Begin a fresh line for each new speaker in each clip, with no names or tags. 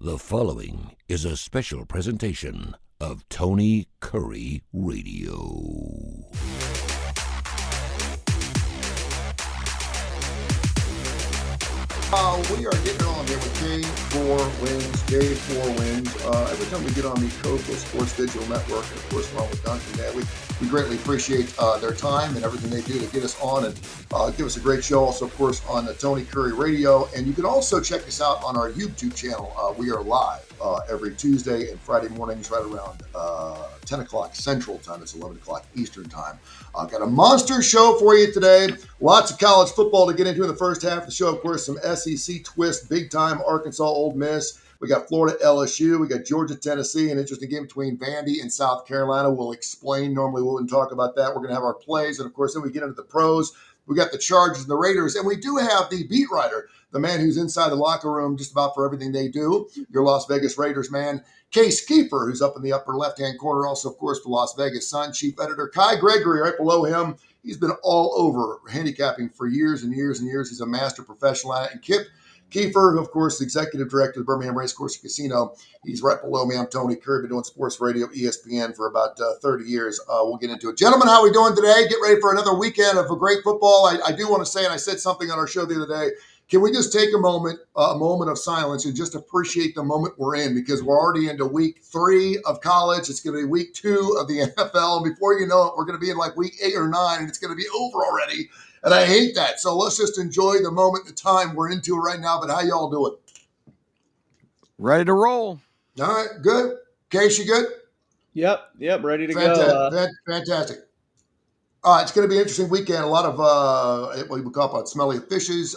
The following is a special presentation of Tony Kurre Radio.
We are getting on here with K4Wins. Every time we get on the Coastal Sports Digital Network, and of course, along with Duncan, we greatly appreciate their time and everything they do to get us on and give us a great show. Also, of course, on the Tony Kurre Radio. And you can also check us out on our YouTube channel. We are live every Tuesday and Friday mornings right around 10 o'clock Central Time. It's 11 o'clock Eastern Time. I've got a monster show for you today. Lots of college football to get into in the first half of the show. Of course, some SEC twist, big time Arkansas, Ole Miss. We got Florida, LSU. We got Georgia, Tennessee. An interesting game between Vandy and South Carolina. We'll explain. Normally, we wouldn't talk about that. We're going to have our plays. And, of course, then we get into the pros. We got the Chargers and the Raiders. And we do have the beat writer, the man who's inside the locker room just about for everything they do, your Las Vegas Raiders man, K4, who's up in the upper left-hand corner. Also, of course, the Las Vegas Sun chief editor, Kai Gregory, right below him. He's been all over handicapping for years and years and years. He's a master professional at it. And K4, of course, executive director of the Birmingham Racecourse Casino. He's right below me. I'm Tony Kurre, been doing sports radio, ESPN, for about 30 years. We'll get into it. Gentlemen, how are we doing today? Get ready for another weekend of a great football. I do want to say, and I said something on our show the other day, can we just take a moment of silence and just appreciate the moment we're in, because we're already into week 3 of college. It's going to be week 2 of the NFL. And before you know it, we're going to be in like week 8 or 9, and it's going to be over already. And I hate that. So let's just enjoy the moment, the time we're into right now. But how y'all doing?
Ready to roll.
All right, good. Case, you good?
Yep, ready to go.
Fantastic. It's going to be an interesting weekend. A lot of what we call it smelly fishes.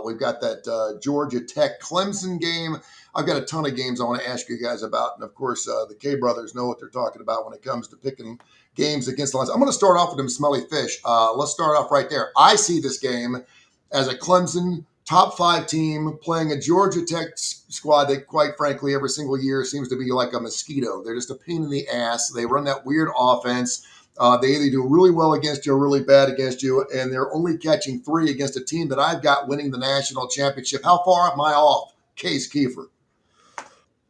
We've got that Georgia Tech Clemson game. I've got a ton of games I want to ask you guys about. And, of course, the K brothers know what they're talking about when it comes to picking games against the lines. I'm going to start off with them smelly fish. Let's start off right there. I see this game as a Clemson top 5 team playing a Georgia Tech squad that, quite frankly, every single year seems to be like a mosquito. They're just a pain in the ass. They run that weird offense. They either do really well against you or really bad against you, and they're only catching 3 against a team that I've got winning the national championship. How far am I off, Case Kiefer?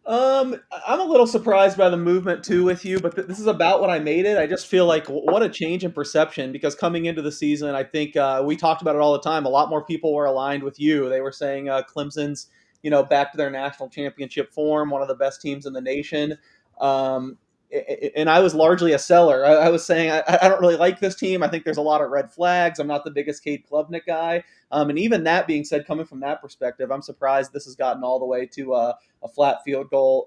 I'm a little surprised by the movement too with you, but this is about what I made it. I just feel like what a change in perception, because coming into the season, I think we talked about it all the time. A lot more people were aligned with you. They were saying Clemson's, back to their national championship form, one of the best teams in the nation. And I was largely a seller. I was saying, I don't really like this team. I think there's a lot of red flags. I'm not the biggest Cade Klubnik guy. And even that being said, coming from that perspective, I'm surprised this has gotten all the way to a flat field goal.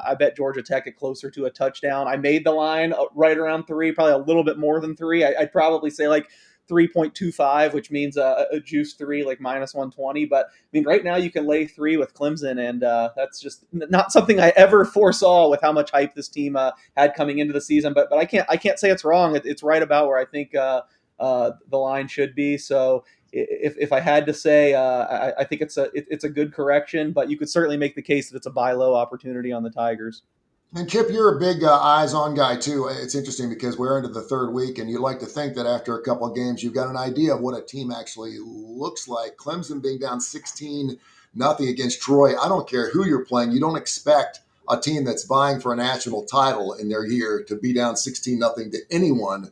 I bet Georgia Tech at closer to a touchdown. I made the line right around 3, probably a little bit more than 3. I'd probably say like 3.25, which means a juice 3, like minus 120. But I mean, right now you can lay 3 with Clemson, and that's just not something I ever foresaw with how much hype this team had coming into the season. But I can't say it's wrong. It's right about where I think the line should be. So if I had to say, I think it's a good correction, but you could certainly make the case that it's a buy low opportunity on the Tigers.
And Kip, you're a big eyes-on guy, too. It's interesting because we're into the 3rd week, and you like to think that after a couple of games, you've got an idea of what a team actually looks like. Clemson being down 16-0 against Troy. I don't care who you're playing. You don't expect a team that's vying for a national title in their year to be down 16-0 to anyone,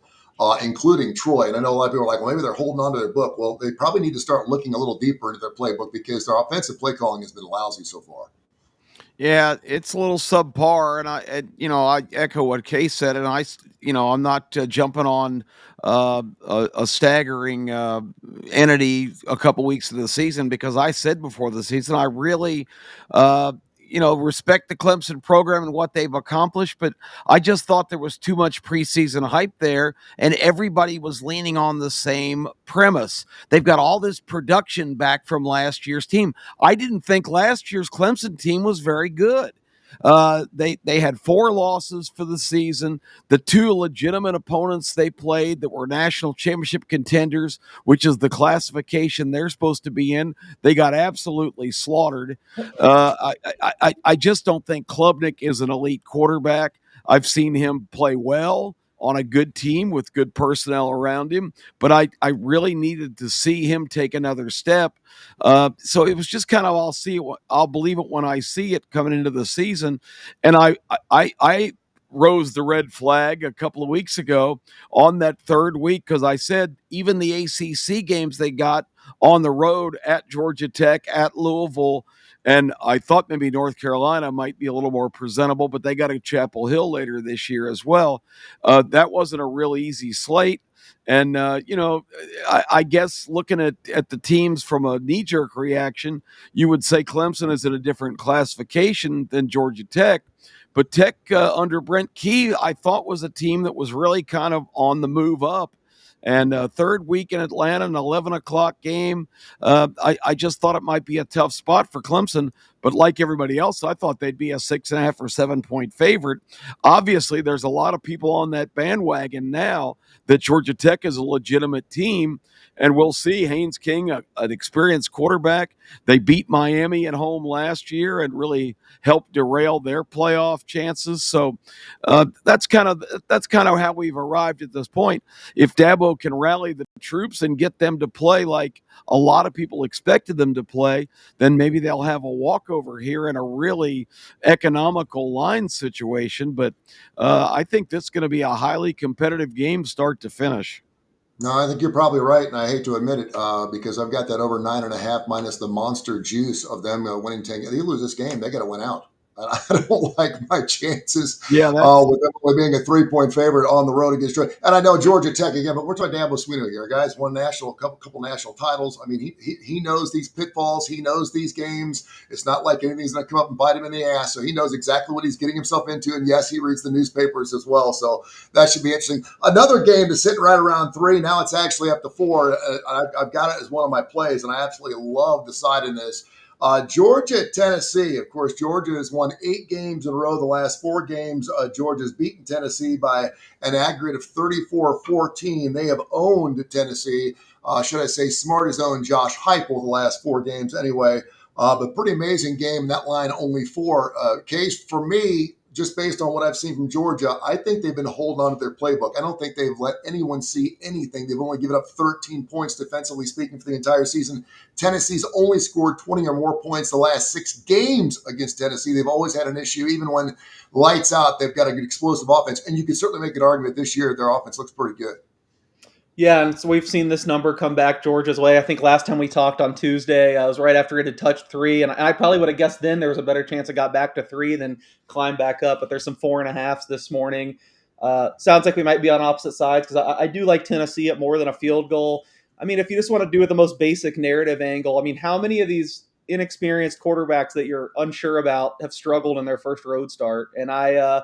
including Troy. And I know a lot of people are like, well, maybe they're holding on to their book. Well, they probably need to start looking a little deeper into their playbook, because their offensive play calling has been lousy so far.
Yeah, it's a little subpar, and I echo what Kay said, and I'm not jumping on a staggering entity a couple weeks into the season, because I said before the season I really respect the Clemson program and what they've accomplished, but I just thought there was too much preseason hype there, and everybody was leaning on the same premise. They've got all this production back from last year's team. I didn't think last year's Clemson team was very good. They had 4 losses for the season. The 2 legitimate opponents they played that were national championship contenders, which is the classification they're supposed to be in, they got absolutely slaughtered. I just don't think Klubnik is an elite quarterback. I've seen him play well. on a good team with good personnel around him, but I really needed to see him take another step. So it was just kind of I'll believe it when I see it coming into the season, and I rose the red flag a couple of weeks ago on that third week because I said even the ACC games they got on the road at Georgia Tech, at Louisville, and I thought maybe North Carolina might be a little more presentable, but they got a Chapel Hill later this year as well. That wasn't a real easy slate. And, I guess looking at the teams from a knee jerk reaction, you would say Clemson is in a different classification than Georgia Tech. But Tech under Brent Key, I thought was a team that was really kind of on the move up. And third week in Atlanta, an 11 o'clock game. I just thought it might be a tough spot for Clemson. But like everybody else, I thought they'd be a 6.5 or 7 point favorite. Obviously, there's a lot of people on that bandwagon now that Georgia Tech is a legitimate team. And we'll see. Haynes King, an experienced quarterback. They beat Miami at home last year and really helped derail their playoff chances. So that's kind of how we've arrived at this point. If Dabo can rally the troops and get them to play like a lot of people expected them to play, then maybe they'll have a walkover here in a really economical line situation. But I think this is going to be a highly competitive game start to finish.
No, I think you're probably right, and I hate to admit it because I've got that over 9.5 minus the monster juice of them winning 10. If they lose this game, they got to win out. And I don't like my chances
Yeah, that's
with them only being a 3 point favorite on the road against Georgia. And I know Georgia Tech again, but we're talking Dabo Swinney here, guys. Won couple national titles. I mean, he knows these pitfalls. He knows these games. It's not like anything's going to come up and bite him in the ass. So he knows exactly what he's getting himself into. And yes, he reads the newspapers as well. So that should be interesting. Another game that's sitting right around 3. Now it's actually up to 4. I've got it as one of my plays, and I absolutely love the side in this. Georgia at Tennessee. Of course, Georgia has won 8 games in a row. The last 4 games, Georgia's beaten Tennessee by an aggregate of 34-14. They have owned Tennessee. Should I say smart as owned Josh Heupel the last 4 games anyway. But pretty amazing game. That line only 4. Case for me, just based on what I've seen from Georgia, I think they've been holding on to their playbook. I don't think they've let anyone see anything. They've only given up 13 points defensively speaking for the entire season. Tennessee's only scored 20 or more points the last 6 games against Tennessee. They've always had an issue. Even when lights out, they've got a good explosive offense. And you can certainly make an argument this year their offense looks pretty good.
Yeah, and so we've seen this number come back Georgia's way. I think last time we talked on Tuesday, it was right after it had touched 3, and I probably would have guessed then there was a better chance it got back to 3 than climb back up. But there's some 4.5s this morning. Sounds like we might be on opposite sides because I do like Tennessee at more than a field goal. I mean, if you just want to do it the most basic narrative angle, I mean, how many of these inexperienced quarterbacks that you're unsure about have struggled in their first road start? And I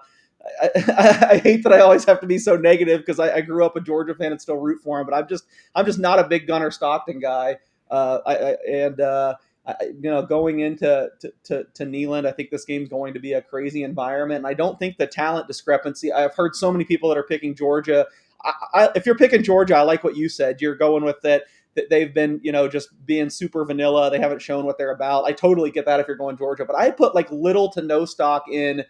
hate that I always have to be so negative because I grew up a Georgia fan and still root for him, but I'm just not a big Gunnar Stockton guy. Going into to Neyland, I think this game's going to be a crazy environment, and I don't think the talent discrepancy. I've heard so many people that are picking Georgia. If you're picking Georgia, I like what you said. You're going with that they've been, just being super vanilla. They haven't shown what they're about. I totally get that if you're going Georgia, but I put like little to no stock in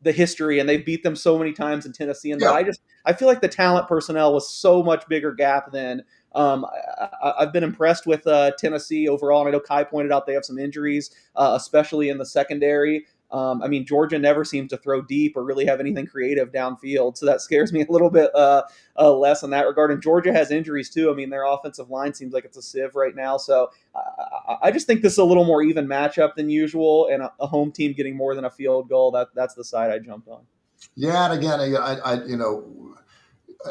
the history, and they've beat them so many times in Tennessee. And I feel like the talent personnel was so much bigger gap than I've been impressed with Tennessee overall. And I know Kai pointed out they have some injuries, especially in the secondary. I mean, Georgia never seems to throw deep or really have anything creative downfield. So that scares me a little bit less in that regard. And Georgia has injuries too. I mean, their offensive line seems like it's a sieve right now. So I just think this is a little more even matchup than usual, and a home team getting more than a field goal. That's the side I jumped on.
Yeah, and again,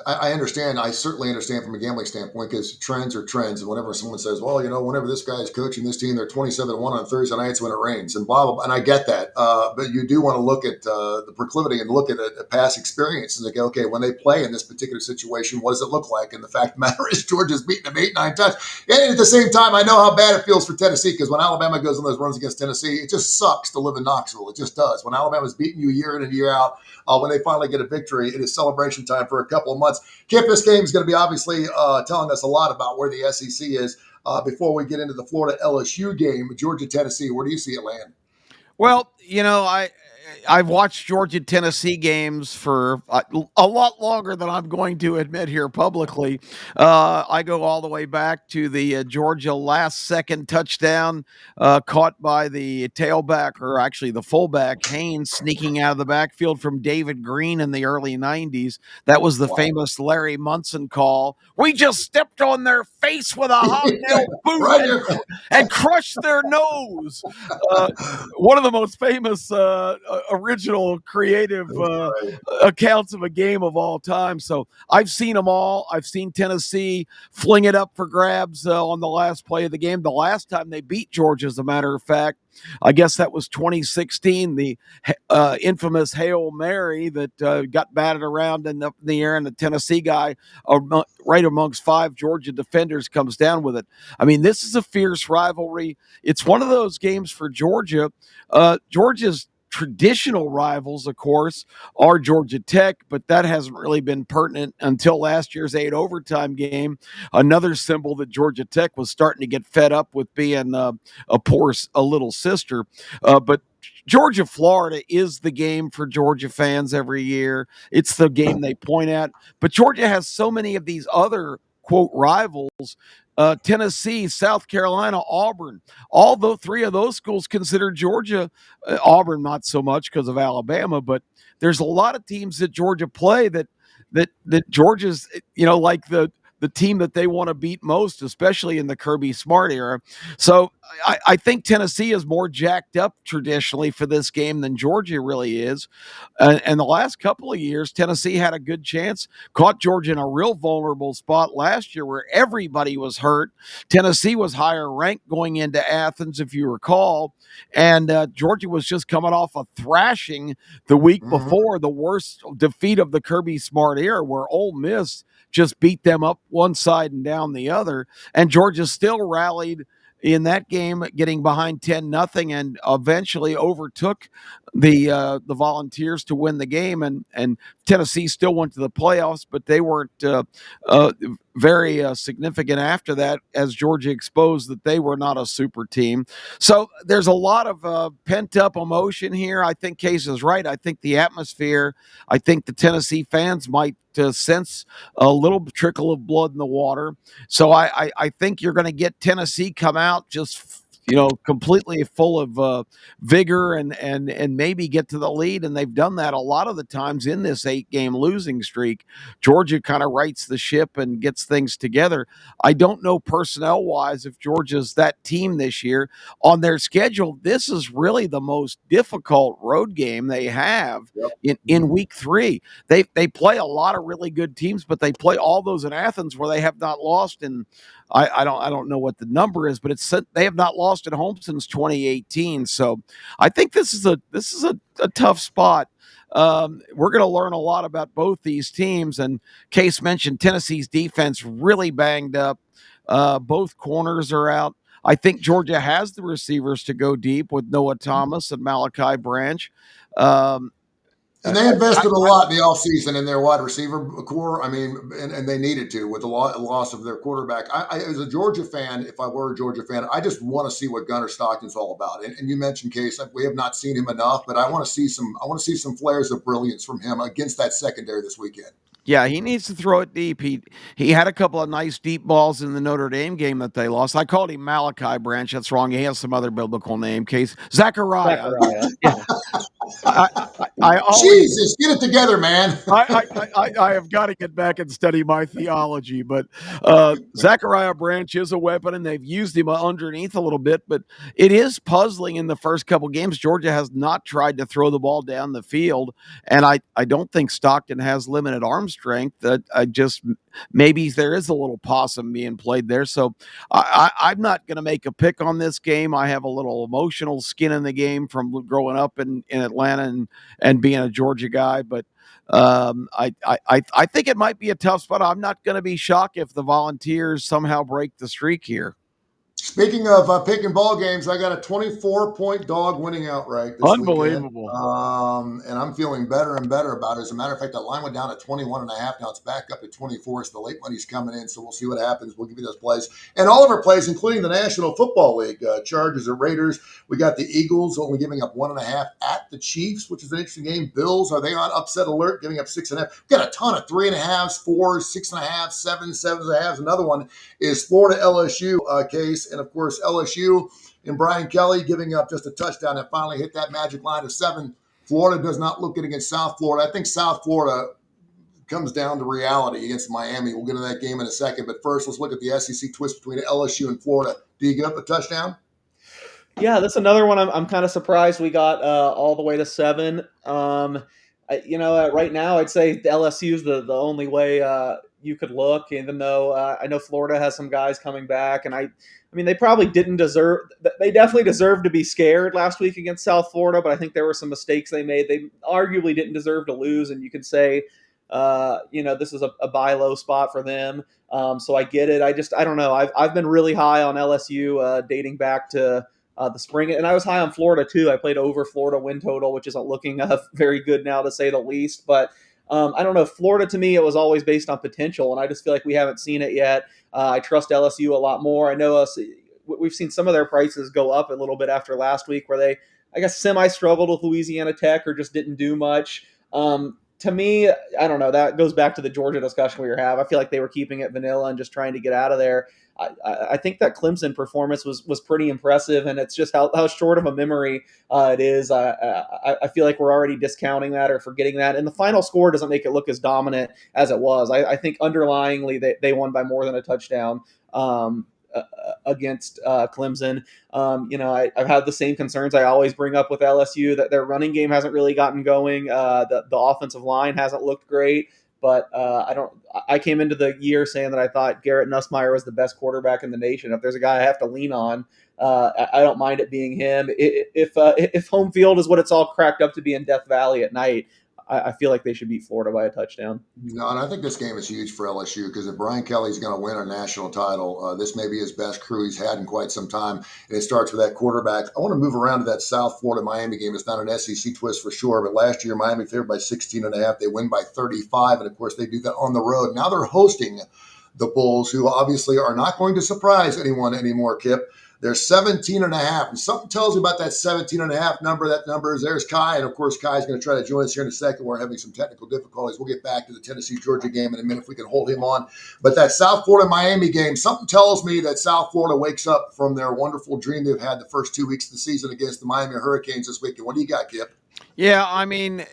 I understand. I certainly understand from a gambling standpoint because trends are trends. And whenever someone says, well, whenever this guy is coaching this team, they're 27-1 on Thursday nights when it rains and blah, blah, blah. And I get that. But you do want to look at the proclivity and look at a past experience and go, okay, when they play in this particular situation, what does it look like? And the fact of the matter is Georgia's beaten them 8-9 times. And at the same time, I know how bad it feels for Tennessee because when Alabama goes on those runs against Tennessee, it just sucks to live in Knoxville. It just does. When Alabama's beating you year in and year out, when they finally get a victory, it is celebration time for a couple of months. Kip, this game is going to be obviously telling us a lot about where the SEC is. Before we get into the Florida LSU game, Georgia Tennessee, where do you see it land?
Well, I've watched Georgia Tennessee games for a lot longer than I'm going to admit here publicly. I go all the way back to the Georgia last second touchdown caught by the tailback, or actually the fullback, Haynes, sneaking out of the backfield from David Green in the early 90s. That was the famous Larry Munson call. We just stepped on their face with a hobnail boot
Right.
and crushed their nose. One of the most famous original creative accounts of a game of all time. So I've seen them all. I've seen Tennessee fling it up for grabs on the last play of the game. The last time they beat Georgia, as a matter of fact, I guess that was 2016, the infamous Hail Mary that got batted around in the air, and the Tennessee guy, right amongst 5 Georgia defenders, comes down with it. I mean, this is a fierce rivalry. It's one of those games for Georgia. Georgia's traditional rivals, of course, are Georgia Tech, but that hasn't really been pertinent until last year's 8 overtime game. Another symbol that Georgia Tech was starting to get fed up with being a little sister. But Georgia, Florida is the game for Georgia fans every year. It's the game they point at. But Georgia has so many of these other quote rivals. Tennessee, South Carolina, Auburn. Although 3 of those schools consider Georgia, Auburn not so much because of Alabama, but there's a lot of teams that Georgia play that Georgia's, like the team that they want to beat most, especially in the Kirby Smart era. So I think Tennessee is more jacked up traditionally for this game than Georgia really is. And the last couple of years, Tennessee had a good chance, caught Georgia in a real vulnerable spot last year where everybody was hurt. Tennessee was higher ranked going into Athens, if you recall. And Georgia was just coming off a thrashing the week before, the worst defeat of the Kirby Smart era, where Ole Miss just beat them up one side and down the other. And Georgia still rallied in that game, getting behind 10-0, and eventually overtook the Volunteers to win the game. And Tennessee still went to the playoffs, but they weren't very significant after that, as Georgia exposed that they were not a super team. So there's a lot of pent up emotion here. I think Case is right. I think the atmosphere, I think the Tennessee fans might sense a little trickle of blood in the water. So I think you're going to get Tennessee come out just completely full of vigor and maybe get to the lead. And they've done that a lot of the times in this 8-game losing streak. Georgia kind of rights the ship and gets things together. I don't know personnel wise if Georgia's that team this year. On their schedule, this is really the most difficult road game they have in week 3. They play a lot of really good teams, but they play all those in Athens where they have not lost in I don't know what the number is, but they have not lost at home since 2018. So I think this is a tough spot. We're going to learn a lot about both these teams. And Case mentioned Tennessee's defense really banged up. Both corners are out. I think Georgia has the receivers to go deep with Noah Thomas and Malachi Branch.
And they invested a lot in the offseason in their wide receiver core. I mean, and they needed to with the loss of their quarterback. As a Georgia fan, if I were a Georgia fan, I just want to see what Gunnar Stockton's all about. And you mentioned Case, we have not seen him enough, but I want to see some flares of brilliance from him against that secondary this weekend.
Yeah, he needs to throw it deep. He had a couple of nice deep balls in the Notre Dame game that they lost. I called him Malachi Branch. That's wrong. He has some other biblical name. Case Zechariah. Yeah. I always,
Jesus, get it together, man.
I have got to get back and study my theology, but Zechariah Branch is a weapon, and they've used him underneath a little bit. But it is puzzling in the first couple games. Georgia has not tried to throw the ball down the field, and I don't think Stockton has limited arm strength. That maybe there is a little possum being played there. So I'm not going to make a pick on this game. I have a little emotional skin in the game from growing up in Atlanta and being a Georgia guy, but I think it might be a tough spot. I'm not going to be shocked if the Volunteers somehow break the streak here.
Speaking of picking ball games, I got a 24-point dog winning outright this weekend.
Unbelievable.
And I'm feeling better and better about it. As a matter of fact, the line went down to 21 and a half. Now it's back up at 24. So the late money's coming in. So we'll see what happens. We'll give you those plays. And all of our plays, including the National Football League, Chargers or Raiders. We got the Eagles only giving up 1.5 at the Chiefs, which is an interesting game. Bills, are they on upset alert, giving up 6.5? We got a ton of 3.5s, 4s, 6.5, 7.5. Another one is Florida LSU case. And of course, LSU and Brian Kelly giving up just a touchdown and finally hit that magic line of 7. Florida does not look good against South Florida. I think South Florida comes down to reality against Miami. We'll get into that game in a second. But first, let's look at the SEC twist between LSU and Florida. Do you give up a touchdown?
Yeah, that's another one. I'm kind of surprised we got all the way to 7. Right now I'd say the LSU is the only way you could look. Even though I know Florida has some guys coming back, and I mean they probably didn't deserve. They definitely deserved to be scared last week against South Florida, but I think there were some mistakes they made. They arguably didn't deserve to lose, and you could say, this is a buy low spot for them. So I get it. I don't know. I've been really high on LSU dating back to the spring, and I was high on Florida too. I played over Florida win total, which isn't looking very good now to say the least. But I don't know. Florida to me, it was always based on potential, and I just feel like we haven't seen it yet. I trust LSU a lot more. I know we've seen some of their prices go up a little bit after last week, where they, I guess, semi struggled with Louisiana Tech or just didn't do much. To me, I don't know. That goes back to the Georgia discussion we were having. I feel like they were keeping it vanilla and just trying to get out of there. I think that Clemson performance was pretty impressive, and it's just how short of a memory it is. I feel like we're already discounting that or forgetting that, and the final score doesn't make it look as dominant as it was. I think underlyingly they won by more than a touchdown against Clemson. I've had the same concerns I always bring up with LSU, that their running game hasn't really gotten going. The offensive line hasn't looked great. But I came into the year saying that I thought Garrett Nussmeier was the best quarterback in the nation. If there's a guy I have to lean on, I don't mind it being him. If home field is what it's all cracked up to be in Death Valley at night, I feel like they should beat Florida by a touchdown.
No, and I think this game is huge for LSU because if Brian Kelly's going to win a national title, this may be his best crew he's had in quite some time. And it starts with that quarterback. I want to move around to that South Florida Miami game. It's not an SEC twist for sure, but last year Miami favored by 16.5. They win by 35, and of course they do that on the road. Now they're hosting the Bulls, who obviously are not going to surprise anyone anymore, Kip. They're 17.5. And something tells me about that 17.5 number. That number is, there's Kai. And of course, Kai's going to try to join us here in a second. We're having some technical difficulties. We'll get back to the Tennessee-Georgia game in a minute if we can hold him on. But that South Florida-Miami game, something tells me that South Florida wakes up from their wonderful dream they've had the first 2 weeks of the season against the Miami Hurricanes this weekend. What do you got, Kip?
Yeah, I mean,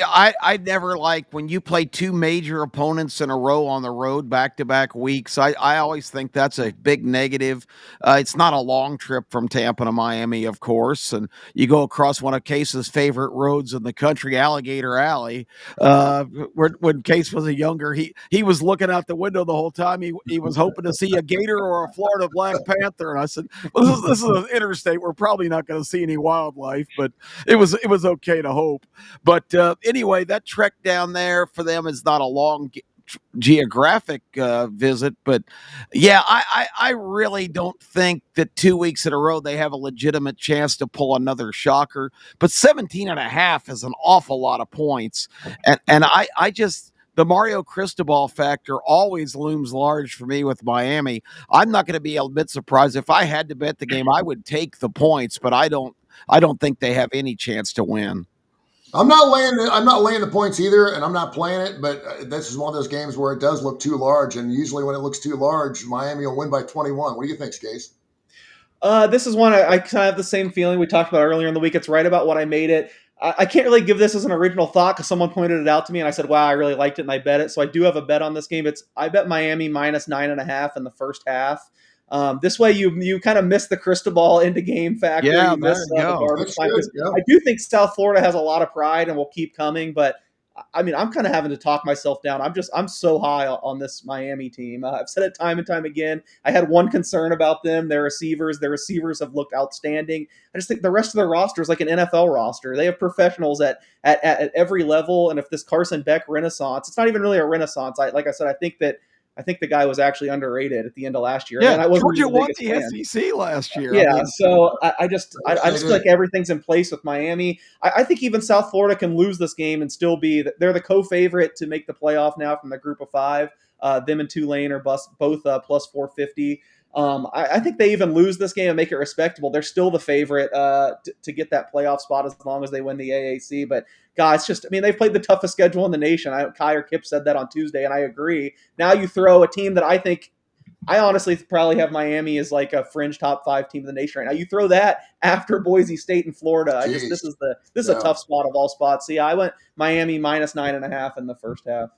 I never like when you play two major opponents in a row on the road back-to-back weeks. I always think that's a big negative. It's not a long trip from Tampa to Miami, of course, and you go across one of Case's favorite roads in the country, Alligator Alley. When Case was a younger, he was looking out the window the whole time. He was hoping to see a gator or a Florida Black Panther, and I said, "Well, this is an interstate. We're probably not going to see any wildlife, but." It was okay to hope. But anyway, that trek down there for them is not a long geographic visit. But yeah, I really don't think that 2 weeks in a row they have a legitimate chance to pull another shocker. But 17.5 is an awful lot of points. And I just, the Mario Cristobal factor always looms large for me with Miami. I'm not going to be a bit surprised. If I had to bet the game, I would take the points, but I don't think they have any chance to win.
I'm not laying the points either, and I'm not playing it. But this is one of those games where it does look too large, and usually when it looks too large, Miami will win by 21. What do you think, Skase?
This is one I kind of have the same feeling we talked about earlier in the week. It's right about what I made it. I can't really give this as an original thought because someone pointed it out to me, and I said, "Wow, I really liked it," and I bet it. So I do have a bet on this game. I bet Miami minus 9.5 in the first half. This way, you kind of miss the Cristobal into game factor.
Yeah,
you miss
there you
the
go.
garbage time.
Yeah.
I do think South Florida has a lot of pride and will keep coming, but I mean, I'm kind of having to talk myself down. I'm so high on this Miami team. I've said it time and time again. I had one concern about them: their receivers. Their receivers have looked outstanding. I just think the rest of their roster is like an NFL roster. They have professionals at every level. And if this Carson Beck renaissance, it's not even really a renaissance. Like I said, I think that I think the guy was actually underrated at the end of last year.
Yeah,
Again, I wasn't
Georgia
even the
won
biggest
the
fan.
SEC last year. I
Yeah,
mean,
so I just I
They
just feel
did.
like everything's in place with Miami. I think even South Florida can lose this game and still be they're the co-favorite to make the playoff now from the group of five. Them and Tulane are both plus 450. I think they even lose this game and make it respectable. They're still the favorite to get that playoff spot as long as they win the AAC. But guys, just I mean they've played the toughest schedule in the nation. Kai or Kip said that on Tuesday, and I agree. Now you throw a team that I honestly probably have Miami as like a fringe top 5 team in the nation right now. You throw that after Boise State and Florida.
Jeez.
This is a tough spot of all spots. So yeah, I went Miami minus 9.5 in the first half.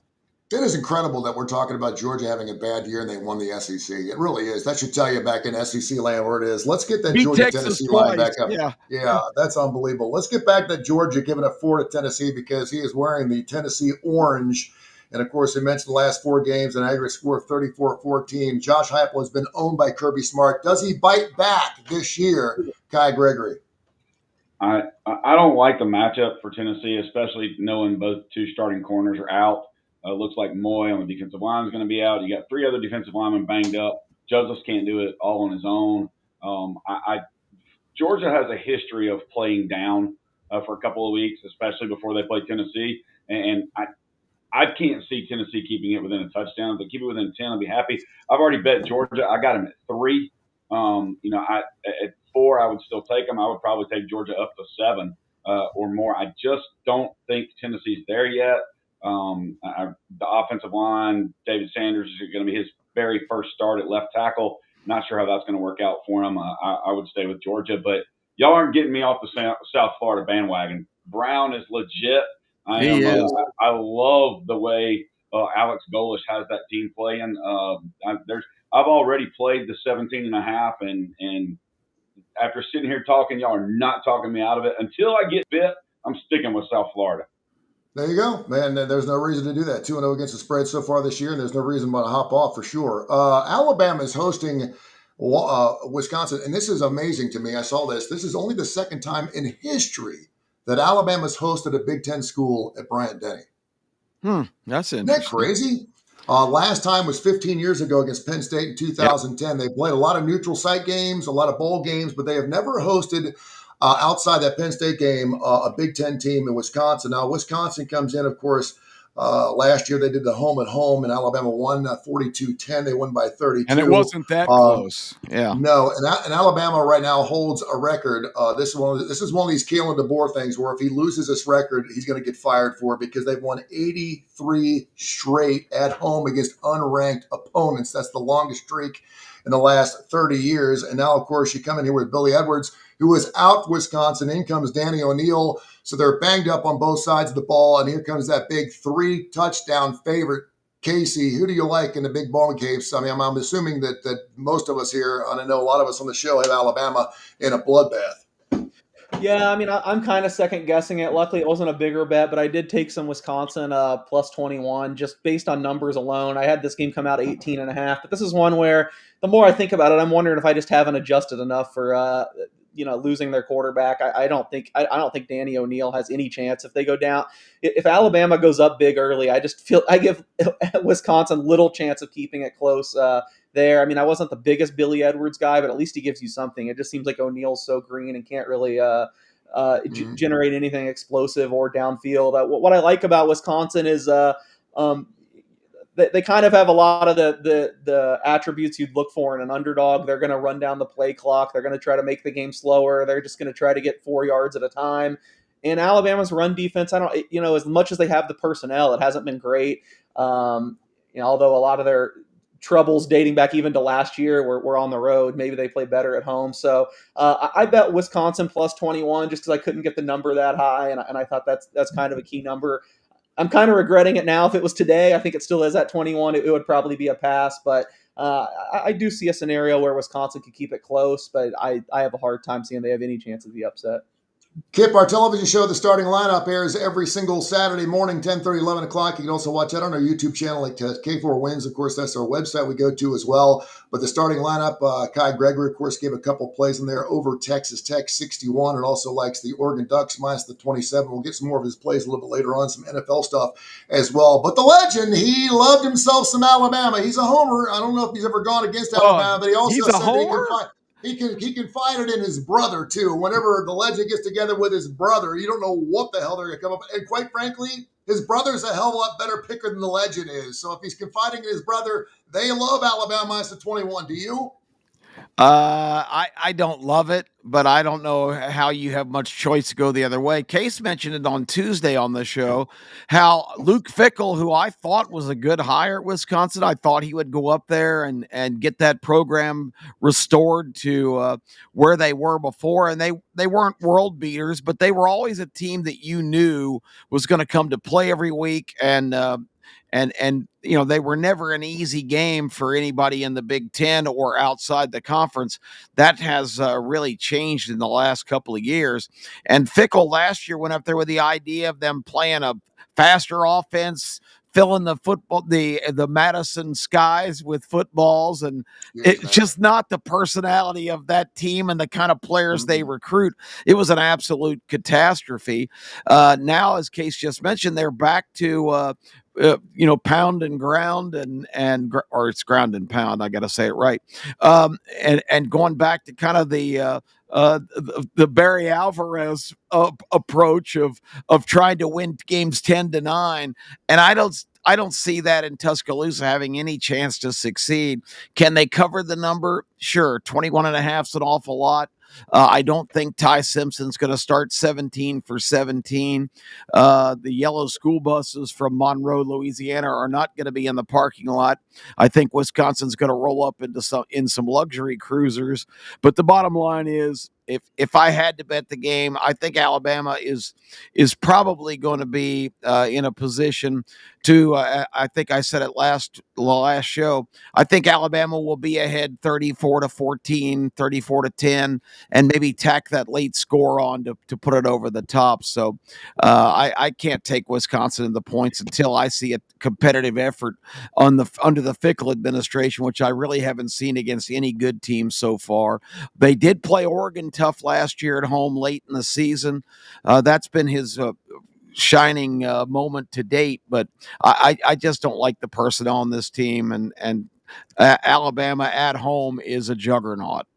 It is incredible that we're talking about Georgia having a bad year and they won the SEC. It really is. That should tell you back in SEC land where it is. Let's get that
beat
Georgia
Texas
Tennessee
twice.
line back up.
Yeah.
Yeah, that's unbelievable. Let's get back to Georgia giving a 4 to Tennessee because he is wearing the Tennessee orange. And of course, they mentioned the last 4 games, an aggregate score of 34-14. Josh Heupel has been owned by Kirby Smart. Does he bite back this year, Kai Gregory?
I don't like the matchup for Tennessee, especially knowing both 2 starting corners are out. Looks like Moy on the defensive line is going to be out. You got 3 other defensive linemen banged up. Joseph can't do it all on his own. Georgia has a history of playing down for a couple of weeks, especially before they play Tennessee. And I can't see Tennessee keeping it within a touchdown. If they keep it within 10, I'll be happy. I've already bet Georgia. I got them at 3. At 4, I would still take them. I would probably take Georgia up to 7 or more. I just don't think Tennessee's there yet. The offensive line, David Sanders is going to be his very first start at left tackle. Not sure how that's going to work out for him. I would stay with Georgia, but y'all aren't getting me off the South Florida bandwagon. Brown is legit. I love the way Alex Golish has that team playing. I've already played the 17.5, and after sitting here talking, y'all are not talking me out of it. Until I get fit, I'm sticking with South Florida.
There you go, man. There's no reason to do that. 2-0 against the spread so far this year, and there's no reason why to hop off for sure. Alabama is hosting Wisconsin, and this is amazing to me. I saw this. This is only the second time in history that Alabama's hosted a Big Ten school at Bryant-Denny.
That's interesting.
Isn't that crazy? Last time was 15 years ago against Penn State in 2010. They played a lot of neutral site games, a lot of bowl games, but they have never hosted outside that Penn State game a Big Ten team in Wisconsin. Now, Wisconsin comes in, of course. Last year they did the home at home, and Alabama won 42-10. They won by 32.
And it wasn't that close. Yeah.
No, and Alabama right now holds a record. This is one of these Kalen DeBoer things where if he loses this record, he's going to get fired for it because they've won 83 straight at home against unranked opponents. That's the longest streak in the last 30 years. And now, of course, you come in here with Billy Edwards, who is out for Wisconsin. In comes Danny O'Neal. So they're banged up on both sides of the ball. And here comes that big 3-touchdown favorite. Casey, who do you like in the big ball games? I mean, I'm assuming that most of us here, and I know a lot of us on the show, have Alabama in a bloodbath.
Yeah, I mean, I'm kind of second guessing it. Luckily, it wasn't a bigger bet, but I did take some Wisconsin plus 21 just based on numbers alone. I had this game come out 18.5, but this is one where the more I think about it, I'm wondering if I just haven't adjusted enough for losing their quarterback. I don't think Danny O'Neal has any chance if they go down. If Alabama goes up big early, I just feel I give Wisconsin little chance of keeping it close there. I mean, I wasn't the biggest Billy Edwards guy, but at least he gives you something. It just seems like O'Neal's so green and can't really generate anything explosive or downfield. What I like about Wisconsin is they kind of have a lot of the attributes you'd look for in an underdog. They're going to run down the play clock. They're going to try to make the game slower. They're just going to try to get 4 yards at a time. And Alabama's run defense, as much as they have the personnel, it hasn't been great. Although a lot of their troubles dating back even to last year were on the road. Maybe they play better at home. So I bet Wisconsin plus 21 just because I couldn't get the number that high. And I thought that's kind of a key number. I'm kind of regretting it now. If it was today, I think it still is at 21. It would probably be a pass, but I do see a scenario where Wisconsin could keep it close, but I have a hard time seeing they have any chance of the upset.
Kip, our television show, The Starting Lineup, airs every single Saturday morning, 10:30, 11 o'clock. You can also watch that on our YouTube channel at K4Wins. Of course, that's our website we go to as well. But The Starting Lineup, Kai Gregory, of course, gave a couple plays in there over Texas Tech 61, and also likes the Oregon Ducks minus the 27. We'll get some more of his plays a little bit later on, some NFL stuff as well. But the legend, he loved himself some Alabama. He's a homer. I don't know if he's ever gone against
Oh,
Alabama, but he
he's
also
a
said that he can
homer.
find. He confided in his brother too. Whenever the legend gets together with his brother, you don't know what the hell they're going to come up with. And quite frankly, his brother's a hell of a lot better picker than the legend is. So if he's confiding in his brother, they love Alabama minus the 21. Do you?
I don't love it, but I don't know how you have much choice to go the other way. Case mentioned it on Tuesday on the show, how Luke Fickell, who I thought was a good hire at Wisconsin, I thought he would go up there and get that program restored to where they were before, and they weren't world beaters, but they were always a team that you knew was going to come to play every week, and you know, they were never an easy game for anybody in the Big Ten or outside the conference. That has really changed in the last couple of years. And Fickle last year went up there with the idea of them playing a faster offense, filling the Madison skies with footballs, and
Jeez,
it's
man.
just not the personality of that team and the kind of players they recruit. It was an absolute catastrophe. Now, as Case just mentioned, they're back to pound and ground or it's ground and pound. I got to say it right. And going back to kind of the Barry Alvarez approach of trying to win games 10-9, and I don't see that in Tuscaloosa having any chance to succeed. Can they cover the number? Sure. 21.5 is an awful lot. I don't think Ty Simpson's going to start 17 for 17. The yellow school buses from Monroe, Louisiana, are not going to be in the parking lot. I think Wisconsin's going to roll up into some luxury cruisers. But the bottom line is, if I had to bet the game, I think Alabama is probably going to be in a position to. I think I said it last show. I think Alabama will be ahead 34-14, 34-10, and maybe tack that late score on to put it over the top. So I can't take Wisconsin in the points until I see a competitive effort under the Fickle administration, which I really haven't seen against any good team so far. They did play Oregon tough last year at home late in the season. That's been his shining moment to date, but I just don't like the personnel on this team, and Alabama at home is a juggernaut.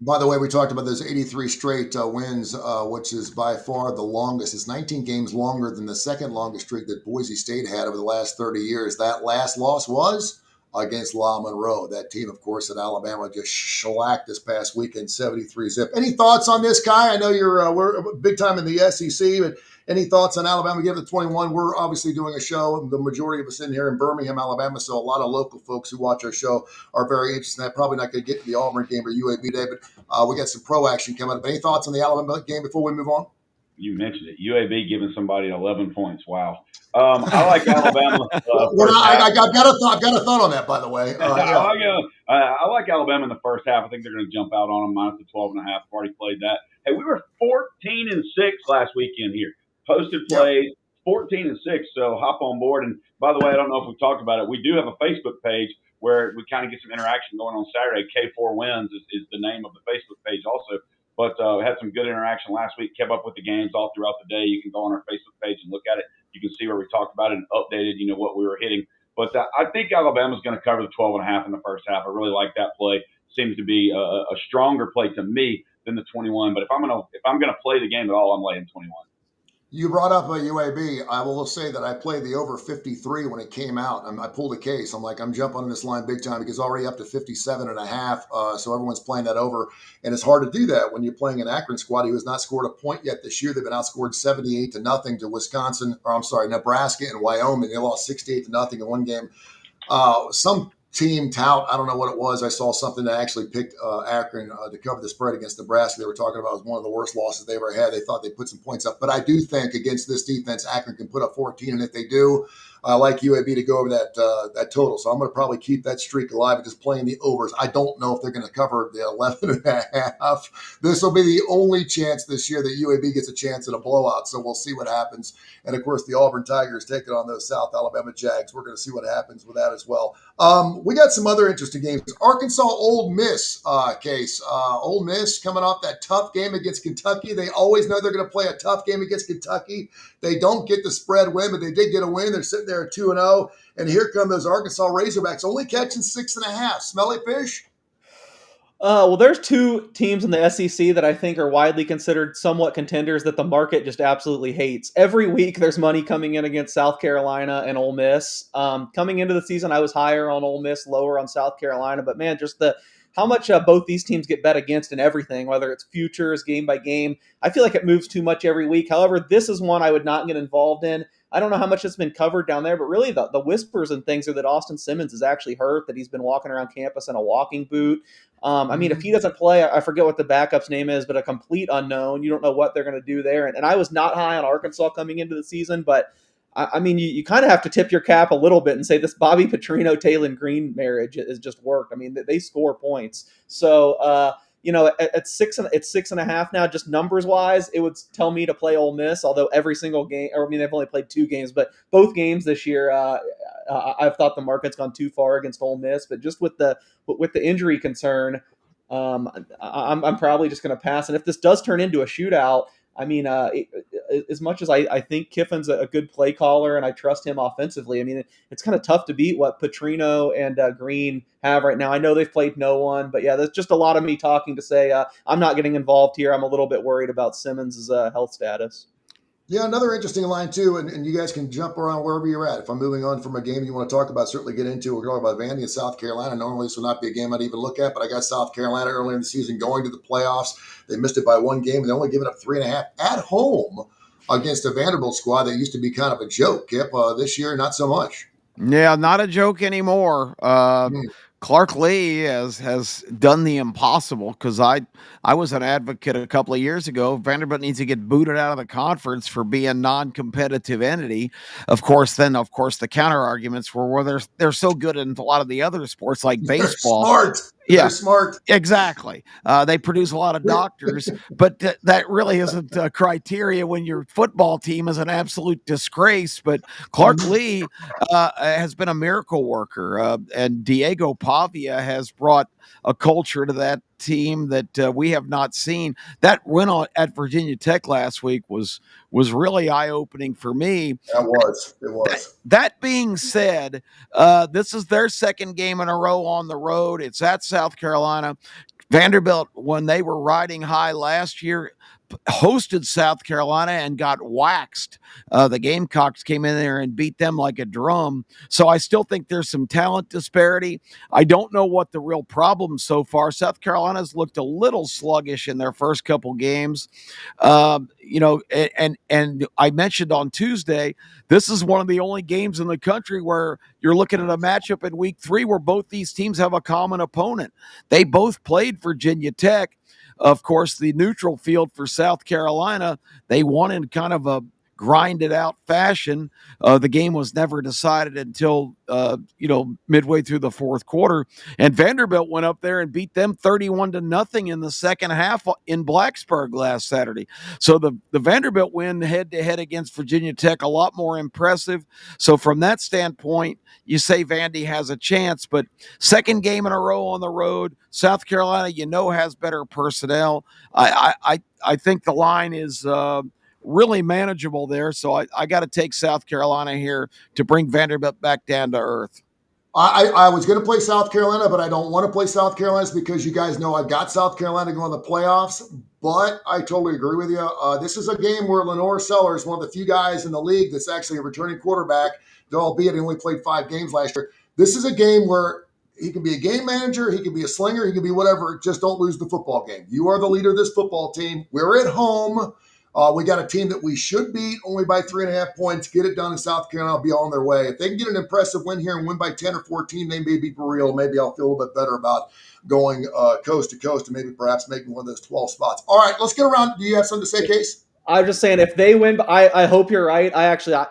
By the way, we talked about those 83 straight wins, which is by far the longest. It's 19 games longer than the second longest streak that Boise State had over the last 30 years. That last loss was against La Monroe. That team, of course, that Alabama just shellacked this past weekend, 73-zip. Any thoughts on this, Kai? I know we're big time in the SEC, but any thoughts on Alabama? Give it 21. We're obviously doing a show. The majority of us in here in Birmingham, Alabama, so a lot of local folks who watch our show are very interested in that. Probably not going to get to the Auburn game or UAB day, but we got some pro action coming up. Any thoughts on the Alabama game before we move on?
You mentioned it. UAB giving somebody 11 points. Wow. I like Alabama.
I've got a thought on that, by the way.
I like Alabama in the first half. I think they're going to jump out on them minus the 12.5. I've already played that. Hey, we were 14-6 last weekend here. Posted plays, 14-6. So hop on board. And by the way, I don't know if we've talked about it. We do have a Facebook page where we kind of get some interaction going on Saturday. K4Wins is the name of the Facebook page also. But had some good interaction last week, kept up with the games all throughout the day. You can go on our Facebook page and look at it. You can see where we talked about it and updated, what we were hitting. But I think Alabama's going to cover the 12.5 in the first half. I really like that play. Seems to be a stronger play to me than the 21. But if I'm gonna play the game at all, I'm laying 21.
You brought up a UAB. I will say that I played the over 53 when it came out. I pulled a case. I'm like, I'm jumping on this line big time because already up to 57.5. So everyone's playing that over. And it's hard to do that when you're playing an Akron squad who has not scored a point yet this year. They've been outscored 78-0 to Nebraska and Wyoming. They lost 68-0 in one game. Some team tout, I don't know what it was. I saw something that actually picked Akron to cover the spread against Nebraska. They were talking about it was one of the worst losses they ever had. They thought they put some points up. But I do think against this defense, Akron can put up 14. And if they do, I like UAB to go over that total. So I'm going to probably keep that streak alive and just playing the overs. I don't know if they're going to cover the 11.5. This will be the only chance this year that UAB gets a chance at a blowout. So we'll see what happens. And of course, the Auburn Tigers taking on those South Alabama Jags. We're going to see what happens with that as well. We got some other interesting games. Arkansas Ole Miss case. Ole Miss coming off that tough game against Kentucky. They always know they're going to play a tough game against Kentucky. They don't get the spread win, but they did get a win. They're sitting there at 2-0. And here come those Arkansas Razorbacks, only catching 6.5. Smelly fish?
Well, there's two teams in the SEC that I think are widely considered somewhat contenders that the market just absolutely hates. Every week, there's money coming in against South Carolina and Ole Miss. Coming into the season, I was higher on Ole Miss, lower on South Carolina. But man, just how much both these teams get bet against and everything, whether it's futures, game by game. I feel like it moves too much every week. However, this is one I would not get involved in. I don't know how much it's been covered down there, but really the whispers and things are that Austin Simmons is actually hurt, that he's been walking around campus in a walking boot. I mean, if he doesn't play, I forget what the backup's name is, but a complete unknown. You don't know what they're going to do there. And I was not high on Arkansas coming into the season, but I mean, you kind of have to tip your cap a little bit and say this Bobby Petrino, Taylon Green marriage has just worked. I mean, they score points. So, at 6.5 now, just numbers wise, it would tell me to play Ole Miss. Although every single game, or I mean, they've only played 2 games, but both games this year, I've thought the market's gone too far against Ole Miss. But just with the injury concern, I'm probably just going to pass. And if this does turn into a shootout, I mean, as much as I think Kiffin's a good play caller and I trust him offensively, I mean, it's kind of tough to beat what Petrino and Green have right now. I know they've played no one, but yeah, that's just a lot of me talking to say I'm not getting involved here. I'm a little bit worried about Simmons' health status.
Yeah, another interesting line too, and you guys can jump around wherever you're at. If I'm moving on from a game you want to talk about, certainly get into. We're talking about Vandy and South Carolina. Normally this would not be a game I'd even look at, but I got South Carolina early in the season going to the playoffs. They missed it by 1 game, and they only given up 3.5 at home against a Vanderbilt squad that used to be kind of a joke. Kip, this year, not so much.
Yeah, not a joke anymore. Clark Lee has done the impossible, because I was an advocate a couple of years ago. Vanderbilt needs to get booted out of the conference for being non-competitive entity. Of course, the counter arguments were, well, they're so good in a lot of the other sports like baseball.
They're smart.
Yeah,
they're smart.
Exactly. They produce a lot of doctors, but that really isn't a criteria when your football team is an absolute disgrace. But Clark Lee has been a miracle worker, and Diego Pavia has brought a culture to that team that we have not seen. That win at Virginia Tech last week was really eye-opening for me.
It was.
That being said, this is their second game in a row on the road. It's at South Carolina. Vanderbilt, when they were riding high last year, hosted South Carolina and got waxed. The Gamecocks came in there and beat them like a drum. So I still think there's some talent disparity. I don't know what the real problem so far. South Carolina's looked a little sluggish in their first couple games. And I mentioned on Tuesday, this is one of the only games in the country where you're looking at a matchup in week 3 where both these teams have a common opponent. They both played Virginia Tech. Of course, the neutral field for South Carolina, they won in kind of a grinded out fashion. The game was never decided until, midway through the fourth quarter. And Vanderbilt went up there and beat them 31-0 in the second half in Blacksburg last Saturday. So the Vanderbilt win head-to-head against Virginia Tech, a lot more impressive. So from that standpoint, you say Vandy has a chance, but second game in a row on the road, South Carolina, has better personnel. I think the line is really manageable there. So I got to take South Carolina here to bring Vanderbilt back down to earth.
I was going to play South Carolina, but I don't want to play South Carolina because you guys know I've got South Carolina going to the playoffs. But I totally agree with you. This is a game where Lenore Sellers, one of the few guys in the league that's actually a returning quarterback, albeit he only played 5 games last year. This is a game where he can be a game manager, he can be a slinger, he can be whatever. Just don't lose the football game. You are the leader of this football team. We're at home. We got a team that we should beat only by 3.5 points. Get it done in South Carolina. I'll be on their way. If they can get an impressive win here and win by 10 or 14, they may be for real. Maybe I'll feel a little bit better about going coast to coast and maybe perhaps making one of those 12 spots. All right, let's get around. Do you have something to say, Case?
I'm just saying, if they win, I hope you're right.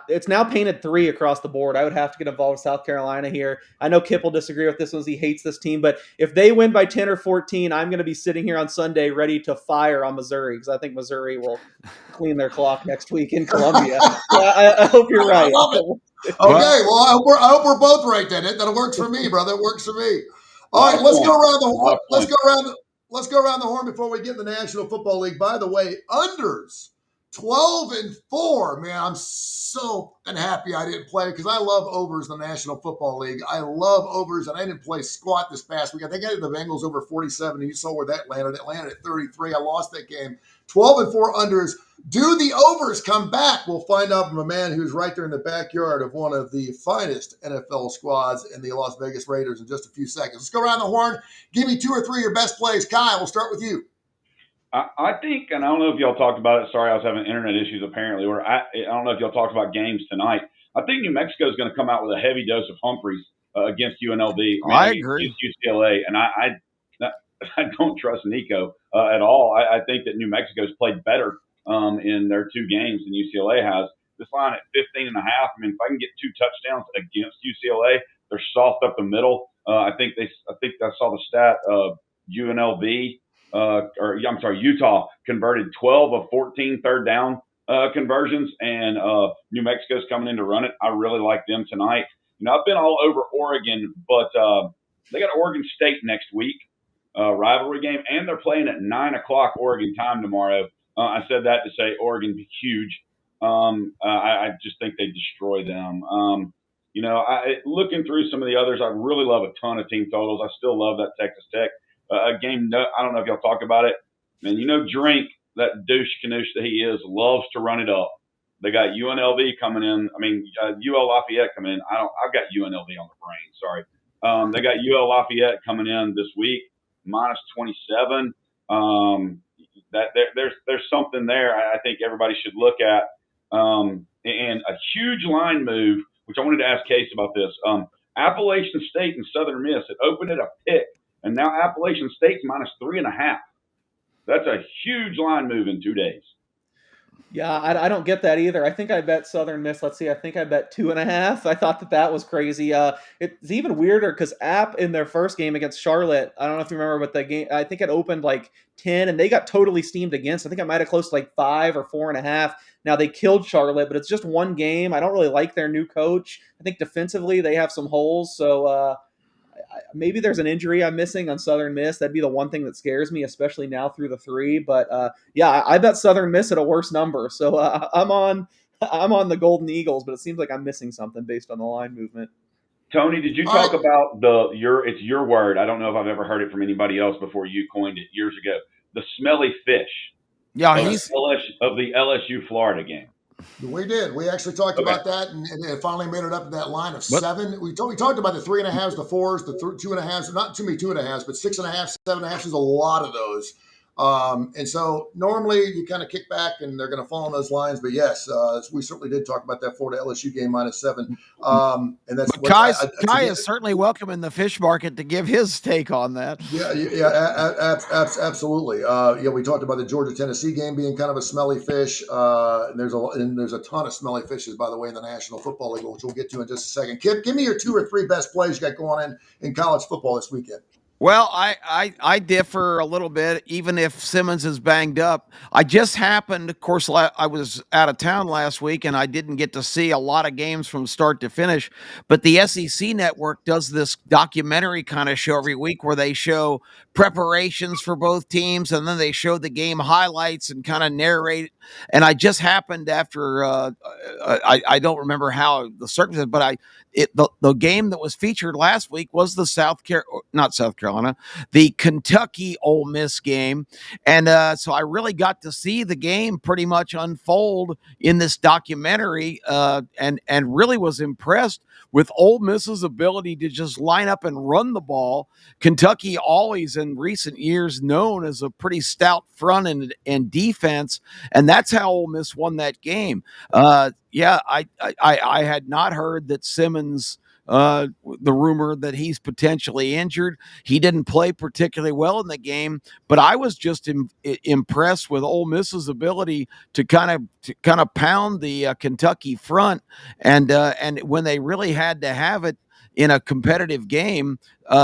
It's now painted 3 across the board. I would have to get involved with South Carolina here. I know Kip will disagree with this one. He hates this team, but if they win by 10 or 14, I'm going to be sitting here on Sunday ready to fire on Missouri because I think Missouri will clean their clock next week in Columbia. So I hope you're right.
I love it. Okay, well, I hope we're both right then. That works for me, brother. It works for me. All right, let's go around the horn. Let's go around the horn before we get in the National Football League. By the way, unders 12-4. Man, I'm so happy I didn't play because I love overs in the National Football League. I love overs, and I didn't play squat this past week. I think I had the Bengals over 47, and you saw where that landed. It landed at 33. I lost that game. 12-4 unders. Do the overs come back? We'll find out from a man who's right there in the backyard of one of the finest NFL squads in the Las Vegas Raiders in just a few seconds. Let's go around the horn. Give me 2 or 3 of your best plays. Kyle, we'll start with you.
I think, and I don't know if y'all talked about it. Sorry, I was having internet issues apparently. Or I don't know if y'all talked about games tonight. I think New Mexico is going to come out with a heavy dose of Humphreys against UNLV.
I agree.
Against UCLA, and I don't trust Nico at all. I think that New Mexico's played better in their 2 games than UCLA has. This line at 15.5. I mean, if I can get 2 touchdowns against UCLA, they're soft up the middle. I think I saw the stat of UNLV. Utah converted 12 of 14 third down conversions, and New Mexico's coming in to run it. I really like them tonight. I've been all over Oregon, but they got Oregon State next week, rivalry game, and they're playing at 9 o'clock Oregon time tomorrow. I said that to say Oregon be huge. I just think they destroy them. Looking through some of the others, I really love a ton of team totals. I still love that Texas Tech game. I don't know if y'all talk about it. And Drink, that douche canoosh that he is, loves to run it up. They got UNLV coming in. UL Lafayette coming in. I've got UNLV on the brain. Sorry. They got UL Lafayette coming in this week, minus 27. There's something there I think everybody should look at. And a huge line move, which I wanted to ask Case about this. Appalachian State and Southern Miss, it opened at a pick, and now Appalachian State's minus 3.5. That's a huge line move in 2 days.
Yeah, I don't get that either. I think I bet Southern Miss. Let's see. I think I bet 2.5. I thought that was crazy. It's even weirder because App in their first game against Charlotte, I don't know if you remember, but the game, I think it opened like 10 and they got totally steamed against. I think I might have closed like 5 or 4.5. Now they killed Charlotte, but it's just one game. I don't really like their new coach. I think defensively they have some holes. So maybe there's an injury I'm missing on Southern Miss. That'd be the one thing that scares me, especially now through the 3. But yeah, I bet Southern Miss at a worse number. So I'm on the Golden Eagles, but it seems like I'm missing something based on the line movement.
Tony, did you talk about it's your word? I don't know if I've ever heard it from anybody else before you coined it years ago. The smelly fish.
Yeah,
of the LSU Florida game.
We did. We actually talked about that, and it finally made it up in that line of 7. We talked about the 3.5s, the 4s, the 2.5s. Not too many 2.5s, but 6.5, 7.5. There's a lot of those. And so normally you kind of kick back and they're going to fall on those lines. But yes, we certainly did talk about that Florida LSU game minus 7. And that's
Kai is certainly welcome in the fish market to give his take on that.
Absolutely. We talked about the Georgia Tennessee game being kind of a smelly fish. And there's a ton of smelly fishes, by the way, in the National Football League, which we'll get to in just a second. Kip, give me your 2 or 3 best plays you got going on in college football this weekend.
Well, I differ a little bit, even if Simmons is banged up. I just happened, of course, I was out of town last week, and I didn't get to see a lot of games from start to finish. But the SEC Network does this documentary kind of show every week where they show preparations for both teams, and then they show the game highlights and kind of narrate. And I just happened after, I don't remember how the circumstances, but the game that was featured last week was the the Kentucky Ole Miss game. And so I really got to see the game pretty much unfold in this documentary and really was impressed with Ole Miss's ability to just line up and run the ball. Kentucky always in recent years known as a pretty stout front and defense, and that's how Ole Miss won that game. I had not heard that Simmons the rumor that he's potentially injured. He didn't play particularly well in the game, but I was just impressed with Ole Miss's ability to kind of pound the Kentucky front, and when they really had to have it in a competitive game,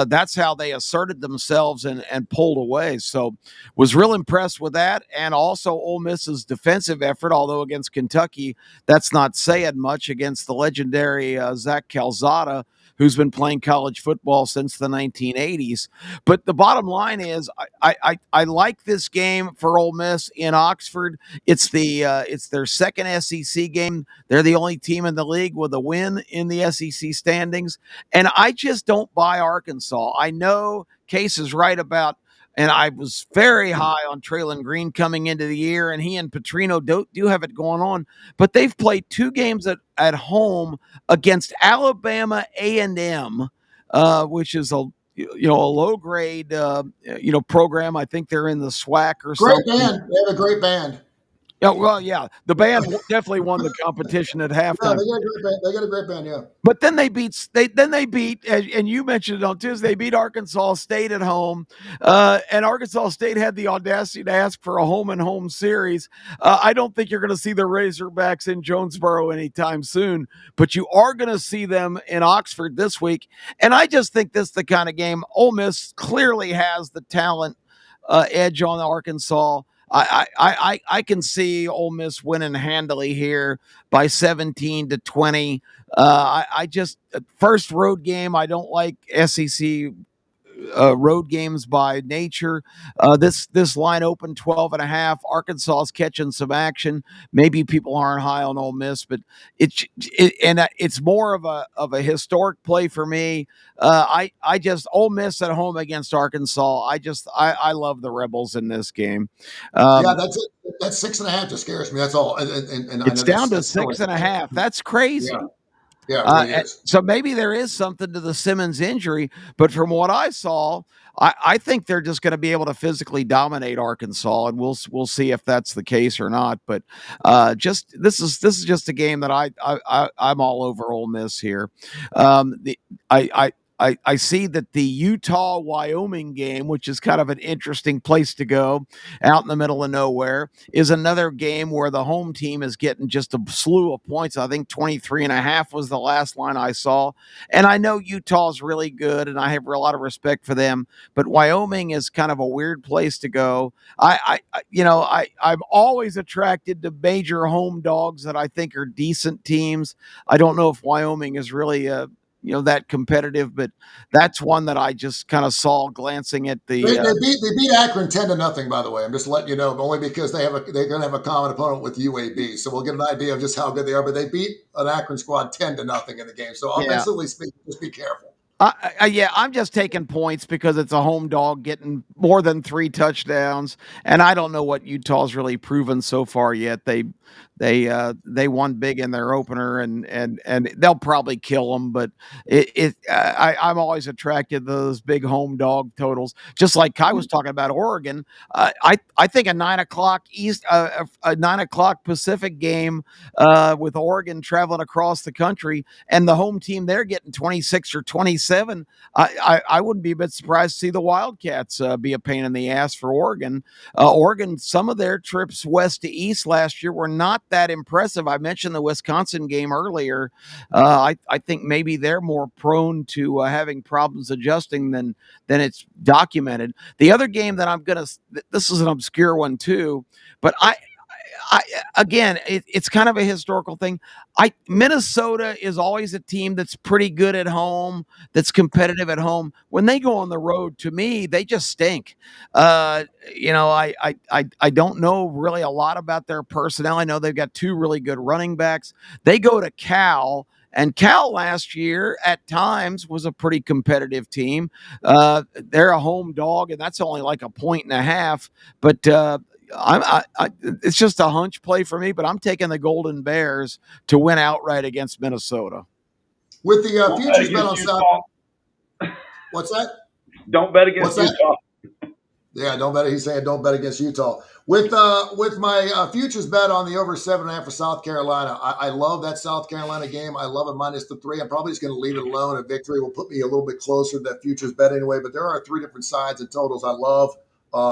that's how they asserted themselves and pulled away. So was real impressed with that. And also Ole Miss's defensive effort, although against Kentucky, that's not saying much against the legendary Zach Calzada, who's been playing college football since the 1980s. But the bottom line is I like this game for Ole Miss in Oxford. It's their second SEC game. They're the only team in the league with a win in the SEC standings. And I just don't buy Arkansas. I know Case is right about, and I was very high on Traylon Green coming into the year, and he and Petrino do have it going on. But they've played 2 games at home against Alabama A&M, which is a low grade program. I think they're in the SWAC or
Great
something.
band. They have a great band.
Yeah, well, yeah, the band definitely won the competition at
Yeah,
halftime.
they got a great band. They got a great band. Yeah.
But then they beat, and you mentioned it on Tuesday. They beat Arkansas State at home, and Arkansas State had the audacity to ask for a home-and-home series. I don't think you're going to see the Razorbacks in Jonesboro anytime soon, but you are going to see them in Oxford this week. And I just think this is the kind of game. Ole Miss clearly has the talent edge on Arkansas. I can see Ole Miss winning handily here by 17-20. I just first road game. I don't like SEC road games by nature. This line opened 12.5. Arkansas is catching some action. Maybe people aren't high on Ole Miss, but it's more of a historic play for me. I just Ole Miss at home against Arkansas. I love the Rebels in this game.
Yeah, that's it. That's 6.5 just scares me. That's all. And I
It's
know
down to
that's
6.5. That's crazy.
Yeah. Yeah, it really is.
So maybe there is something to the Simmons injury, but from what I saw, I think they're just going to be able to physically dominate Arkansas, and we'll see if that's the case or not. But this is just a game that I'm all over Ole Miss here. I see that the Utah-Wyoming game, which is kind of an interesting place to go out in the middle of nowhere, is another game where the home team is getting just a slew of points. I think 23.5 was the last line I saw. And I know Utah is really good, and I have a lot of respect for them, but Wyoming is kind of a weird place to go. I'm always attracted to major home dogs that I think are decent teams. I don't know if Wyoming is really that competitive, but that's one that I just kind of saw glancing at the.
They beat Akron 10-0. By the way, I'm just letting you know, only because they're going to have a common opponent with UAB, so we'll get an idea of just how good they are. But they beat an Akron squad 10-0 in the game. So offensively speaking, just be careful.
I'm just taking points because it's a home dog getting more than 3 touchdowns, and I don't know what Utah's really proven so far yet. They won big in their opener, and they'll probably kill them. But I'm always attracted to those big home dog totals. Just like Kai was talking about Oregon, I think a 9 o'clock Pacific game with Oregon traveling across the country, and the home team they're getting 26 or 27. I wouldn't be a bit surprised to see the Wildcats be a pain in the ass for Oregon. Oregon, some of their trips west to east last year were not that impressive. I mentioned the Wisconsin game earlier. I think maybe they're more prone to having problems adjusting than it's documented. The other game that this is an obscure one too, but again, it's kind of a historical thing. Minnesota is always a team that's pretty good at home, that's competitive at home. When they go on the road, to me, they just stink. I don't know really a lot about their personnel. I know they've got 2 really good running backs. They go to Cal. And Cal last year at times was a pretty competitive team. They're a home dog, and that's only like 1.5. But it's just a hunch play for me. But I'm taking the Golden Bears to win outright against Minnesota.
With the futures bet on South, what's that?
Don't bet against Utah.
Yeah, don't bet. He's saying don't bet against Utah. With my futures bet on the over 7.5 for South Carolina, I love that South Carolina game. I love it minus the 3. I'm probably just going to leave it alone. A victory will put me a little bit closer to that futures bet anyway. But there are 3 different sides and totals I love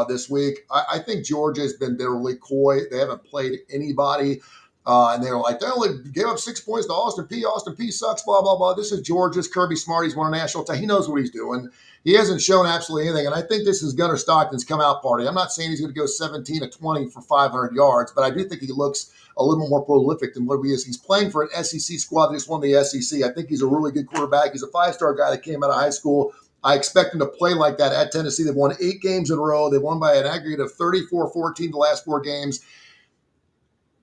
this week. I think Georgia has been bitterly coy. They haven't played anybody. And they were like, they only gave up 6 points to Austin P. Austin P sucks, blah, blah, blah. This is Georgia's Kirby Smart. He's won a national title. He knows what he's doing. He hasn't shown absolutely anything. And I think this is Gunnar Stockton's come out party. I'm not saying he's going to go 17 to 20 for 500 yards, but I do think he looks a little more prolific than what he is. He's playing for an SEC squad that just won the SEC. I think he's a really good quarterback. He's a 5-star guy that came out of high school. I expect him to play like that at Tennessee. They've won 8 games in a row. They won by an aggregate of 34-14 the last 4 games.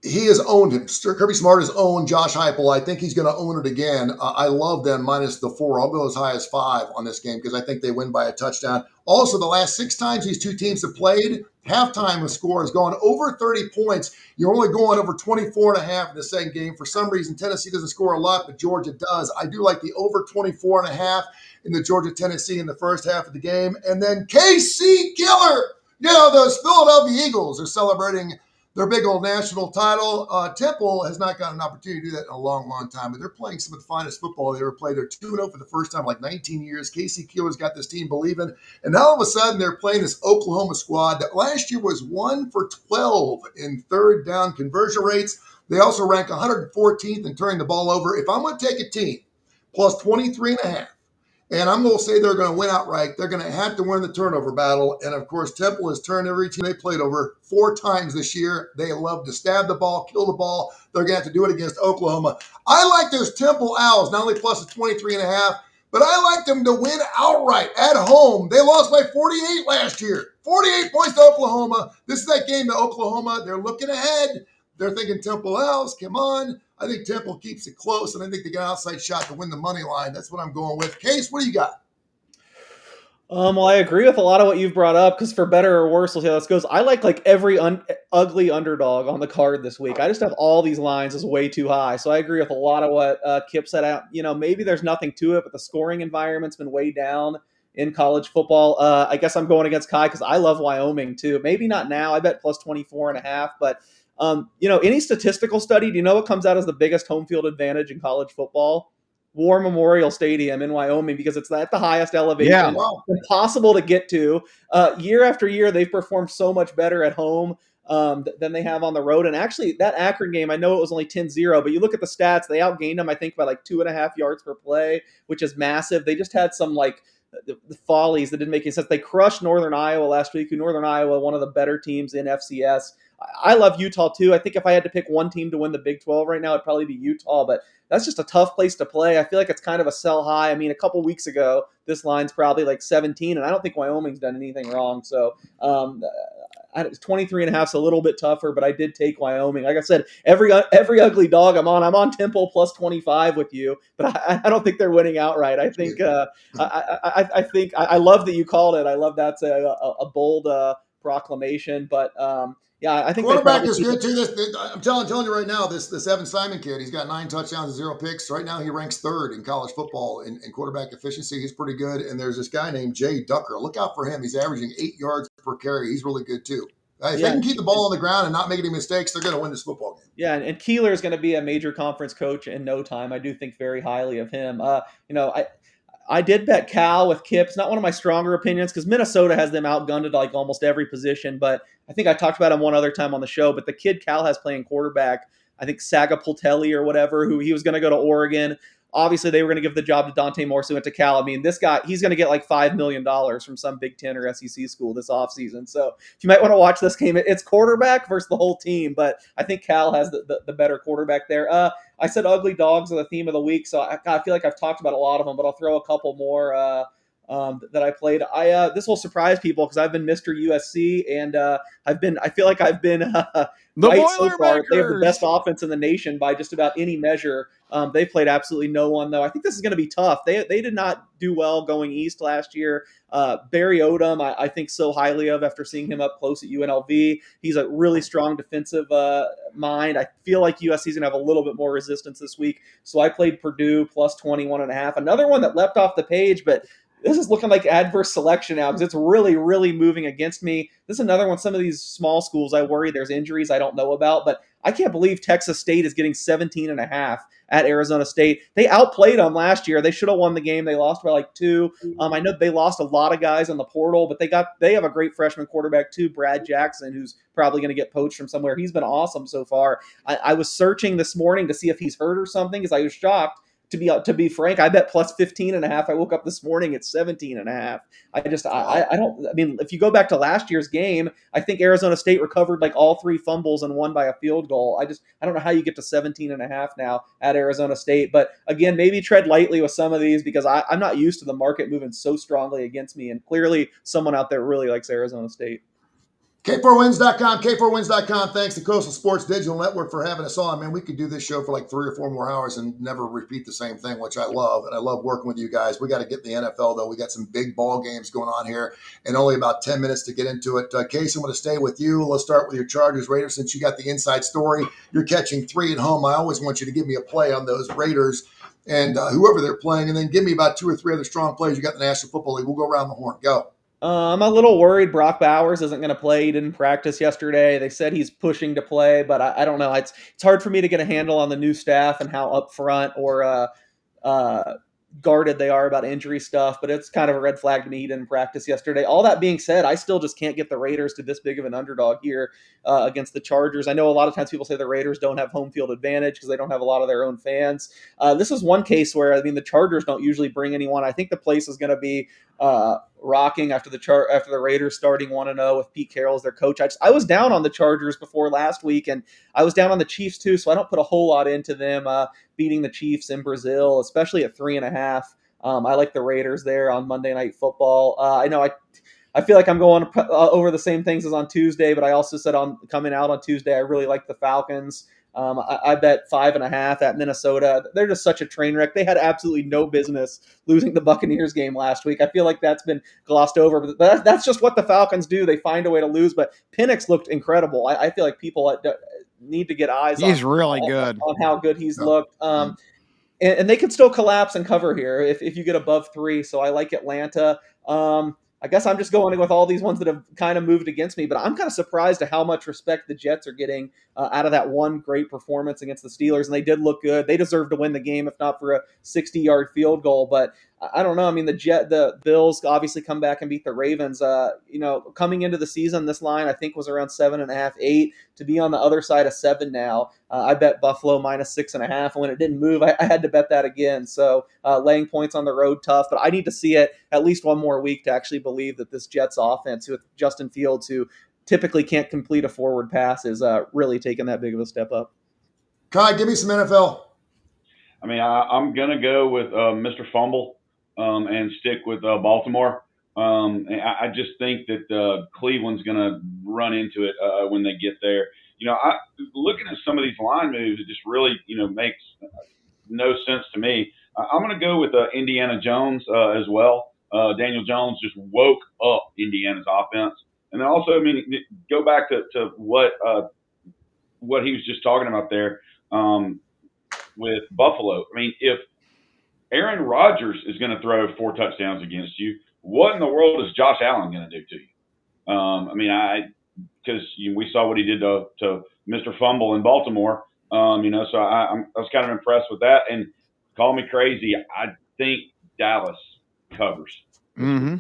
He has owned him. Kirby Smart has owned Josh Heupel. I think he's going to own it again. I love them minus the 4. I'll go as high as 5 on this game because I think they win by a touchdown. Also, the last 6 times these 2 teams have played, halftime the score has gone over 30 points. You're only going over 24.5 in the second game. For some reason, Tennessee doesn't score a lot, but Georgia does. I do like the over 24.5 in the Georgia-Tennessee in the first half of the game. And then KC Killer. Those Philadelphia Eagles are celebrating their big old national title. Temple has not gotten an opportunity to do that in a long, long time, but they're playing some of the finest football they ever played. They're 2-0 for the first time in like 19 years. Casey Keeler's got this team believing, and now all of a sudden they're playing this Oklahoma squad that last year was 1 for 12 in third down conversion rates. They also rank 114th in turning the ball over. If I'm going to take a team plus 23.5, and I'm going to say they're going to win outright, they're going to have to win the turnover battle. And, of course, Temple has turned every team they played over 4 times this year. They love to stab the ball, kill the ball. They're going to have to do it against Oklahoma. I like those Temple Owls, not only plus the 23.5, but I like them to win outright at home. They lost by 48 last year. 48 points to Oklahoma. This is that game to Oklahoma. They're looking ahead. They're thinking Temple Owls, come on. I think Temple keeps it close, and I think they got an outside shot to win the money line. That's what I'm going with. Case, what do you got?
Well, I agree with a lot of what you've brought up because for better or worse, we'll see how this goes. I like every ugly underdog on the card this week. I just have all these lines as way too high. So I agree with a lot of what Kip said out. Maybe there's nothing to it, but the scoring environment's been way down in college football. I guess I'm going against Kai because I love Wyoming too. Maybe not now. I bet plus 24.5, but any statistical study, do you know what comes out as the biggest home field advantage in college football? War Memorial Stadium in Wyoming, because it's at the highest elevation.
Yeah.
Wow.
Impossible to get to. Year after year, they've performed so much better at home than they have on the road. And actually, that Akron game, I know it was only 10-0, but you look at the stats, they outgained them, I think, by like 2.5 yards per play, which is massive. They just had some the follies that didn't make any sense. They crushed Northern Iowa last week, Northern Iowa, one of the better teams in FCS. I love Utah too. I think if I had to pick one team to win the Big 12 right now, it'd probably be Utah, but that's just a tough place to play. I feel like it's kind of a sell high. I mean, a couple weeks ago, this line's probably like 17, and I don't think Wyoming's done anything wrong. So 23.5 is a little bit tougher, but I did take Wyoming. Like I said, every ugly dog I'm on Temple plus 25 with you, but I don't think they're winning outright. I think I think I love that you called it. I love that's a bold proclamation, but yeah, I think
Quarterback is good too. I'm telling you right now, this Evan Simon kid, he's got 9 touchdowns and 0 picks. Right now, he ranks 3rd in college football in quarterback efficiency. He's pretty good. And there's this guy named Jay Ducker. Look out for him. He's averaging 8 yards per carry. He's really good too. If they can keep the ball on the ground and not make any mistakes, they're going to win this football game.
Yeah, and Keeler is going to be a major conference coach in no time. I do think very highly of him. I did bet Cal with Kip. It's not one of my stronger opinions because Minnesota has them outgunned at like almost every position. But I think I talked about him one other time on the show. But the kid Cal has playing quarterback, I think Sagapultelli or whatever, who he was going to go to Oregon. Obviously, they were going to give the job to Dante Morse, who went to Cal. I mean, this guy, he's going to get like $5 million from some Big Ten or SEC school this offseason. So if you might want to watch this game, it's quarterback versus the whole team. But I think Cal has the better quarterback there. I said ugly dogs are the theme of the week, so I feel like I've talked about a lot of them, but I'll throw a couple more that I played. This will surprise people because I've been Mr. USC, and I feel like I've been right so far. They have the best offense in the nation by just about any measure. They played absolutely no one, though. I think this is going to be tough. They did not do well going east last year. Barry Odom, I think so highly of after seeing him up close at UNLV. He's a really strong defensive mind. I feel like USC is going to have a little bit more resistance this week. So I played Purdue plus 21.5. Another one that leapt off the page, but this is looking like adverse selection now because it's really, really moving against me. This is another one. Some of these small schools, I worry there's injuries I don't know about, but I can't believe Texas State is getting 17.5 at Arizona State. They outplayed them last year. They should have won the game. They lost by like 2. I know they lost a lot of guys on the portal, but they have a great freshman quarterback too, Brad Jackson, who's probably going to get poached from somewhere. He's been awesome so far. I was searching this morning to see if he's hurt or something because I was shocked. To be frank, I bet plus 15.5. I woke up this morning at 17.5. I don't. I mean, if you go back to last year's game, I think Arizona State recovered like all 3 fumbles and won by a field goal. I don't know how you get to 17.5 now at Arizona State. But again, maybe tread lightly with some of these because I'm not used to the market moving so strongly against me. And clearly, someone out there really likes Arizona State.
K4Wins.com, K4Wins.com. Thanks to Coastal Sports Digital Network for having us on. Man, we could do this show for like 3 or 4 more hours and never repeat the same thing, which I love. And I love working with you guys. We got to get the NFL, though. We got some big ball games going on here and only about 10 minutes to get into it. Case, I'm going to stay with you. Let's start with your Chargers Raiders since you got the inside story. You're catching 3 at home. I always want you to give me a play on those Raiders and whoever they're playing, and then give me about 2 or 3 other strong plays you got in the National Football League. We'll go around the horn. Go.
I'm a little worried Brock Bowers isn't going to play. He didn't practice yesterday. They said he's pushing to play, but I don't know. It's hard for me to get a handle on the new staff and how upfront or guarded they are about injury stuff, but it's kind of a red flag to me. He didn't practice yesterday. All that being said, I still just can't get the Raiders to this big of an underdog here against the Chargers. I know a lot of times people say the Raiders don't have home field advantage because they don't have a lot of their own fans. This is one case where, I mean, the Chargers don't usually bring anyone. I think the place is going to be rocking after the Raiders starting 1-0 with Pete Carroll as their coach. I was down on the Chargers before last week, and I was down on the Chiefs too, so I don't put a whole lot into them beating the Chiefs in Brazil, especially at 3.5. I like the Raiders there on Monday Night Football. I know I feel like I'm going over the same things as on Tuesday, but I also said on coming out on Tuesday, I really like the Falcons. I bet 5.5 at Minnesota. They're just such a train wreck. They had absolutely no business losing the Buccaneers game last week. I feel like that's been glossed over, but that's just what the Falcons do. They find a way to lose, but Penix looked incredible. I feel like people need to get eyes
He's really good
on how good he's looked. And they can still collapse and cover here if you get above 3. So I like Atlanta. I guess I'm just going with all these ones that have kind of moved against me, but I'm kind of surprised at how much respect the Jets are getting out of that one great performance against the Steelers. And they did look good. They deserved to win the game, if not for a 60-yard field goal. But I don't know. I mean, the Bills obviously come back and beat the Ravens. Coming into the season, this line I think was around 7.5, 8. To be on the other side of 7 now, I bet Buffalo minus 6.5. And when it didn't move, I had to bet that again. So laying points on the road tough, but I need to see it at least one more week to actually believe that this Jets offense with Justin Fields, who typically can't complete a forward pass, is really taking that big of a step up.
Kai, give me some NFL.
I mean, I'm going to go with Mr. Fumble and stick with Baltimore. And I just think that Cleveland's going to run into it when they get there. Looking at some of these line moves, it just really, makes no sense to me. I'm going to go with Indiana Jones as well. Daniel Jones just woke up Indiana's offense. And then also, I mean, go back to what he was just talking about there with Buffalo. I mean, if Aaron Rodgers is going to throw 4 touchdowns against you, what in the world is Josh Allen going to do to you? Because we saw what he did to Mr. Fumble in Baltimore. So I was kind of impressed with that. And call me crazy, I think Dallas covers.
Mm-hmm.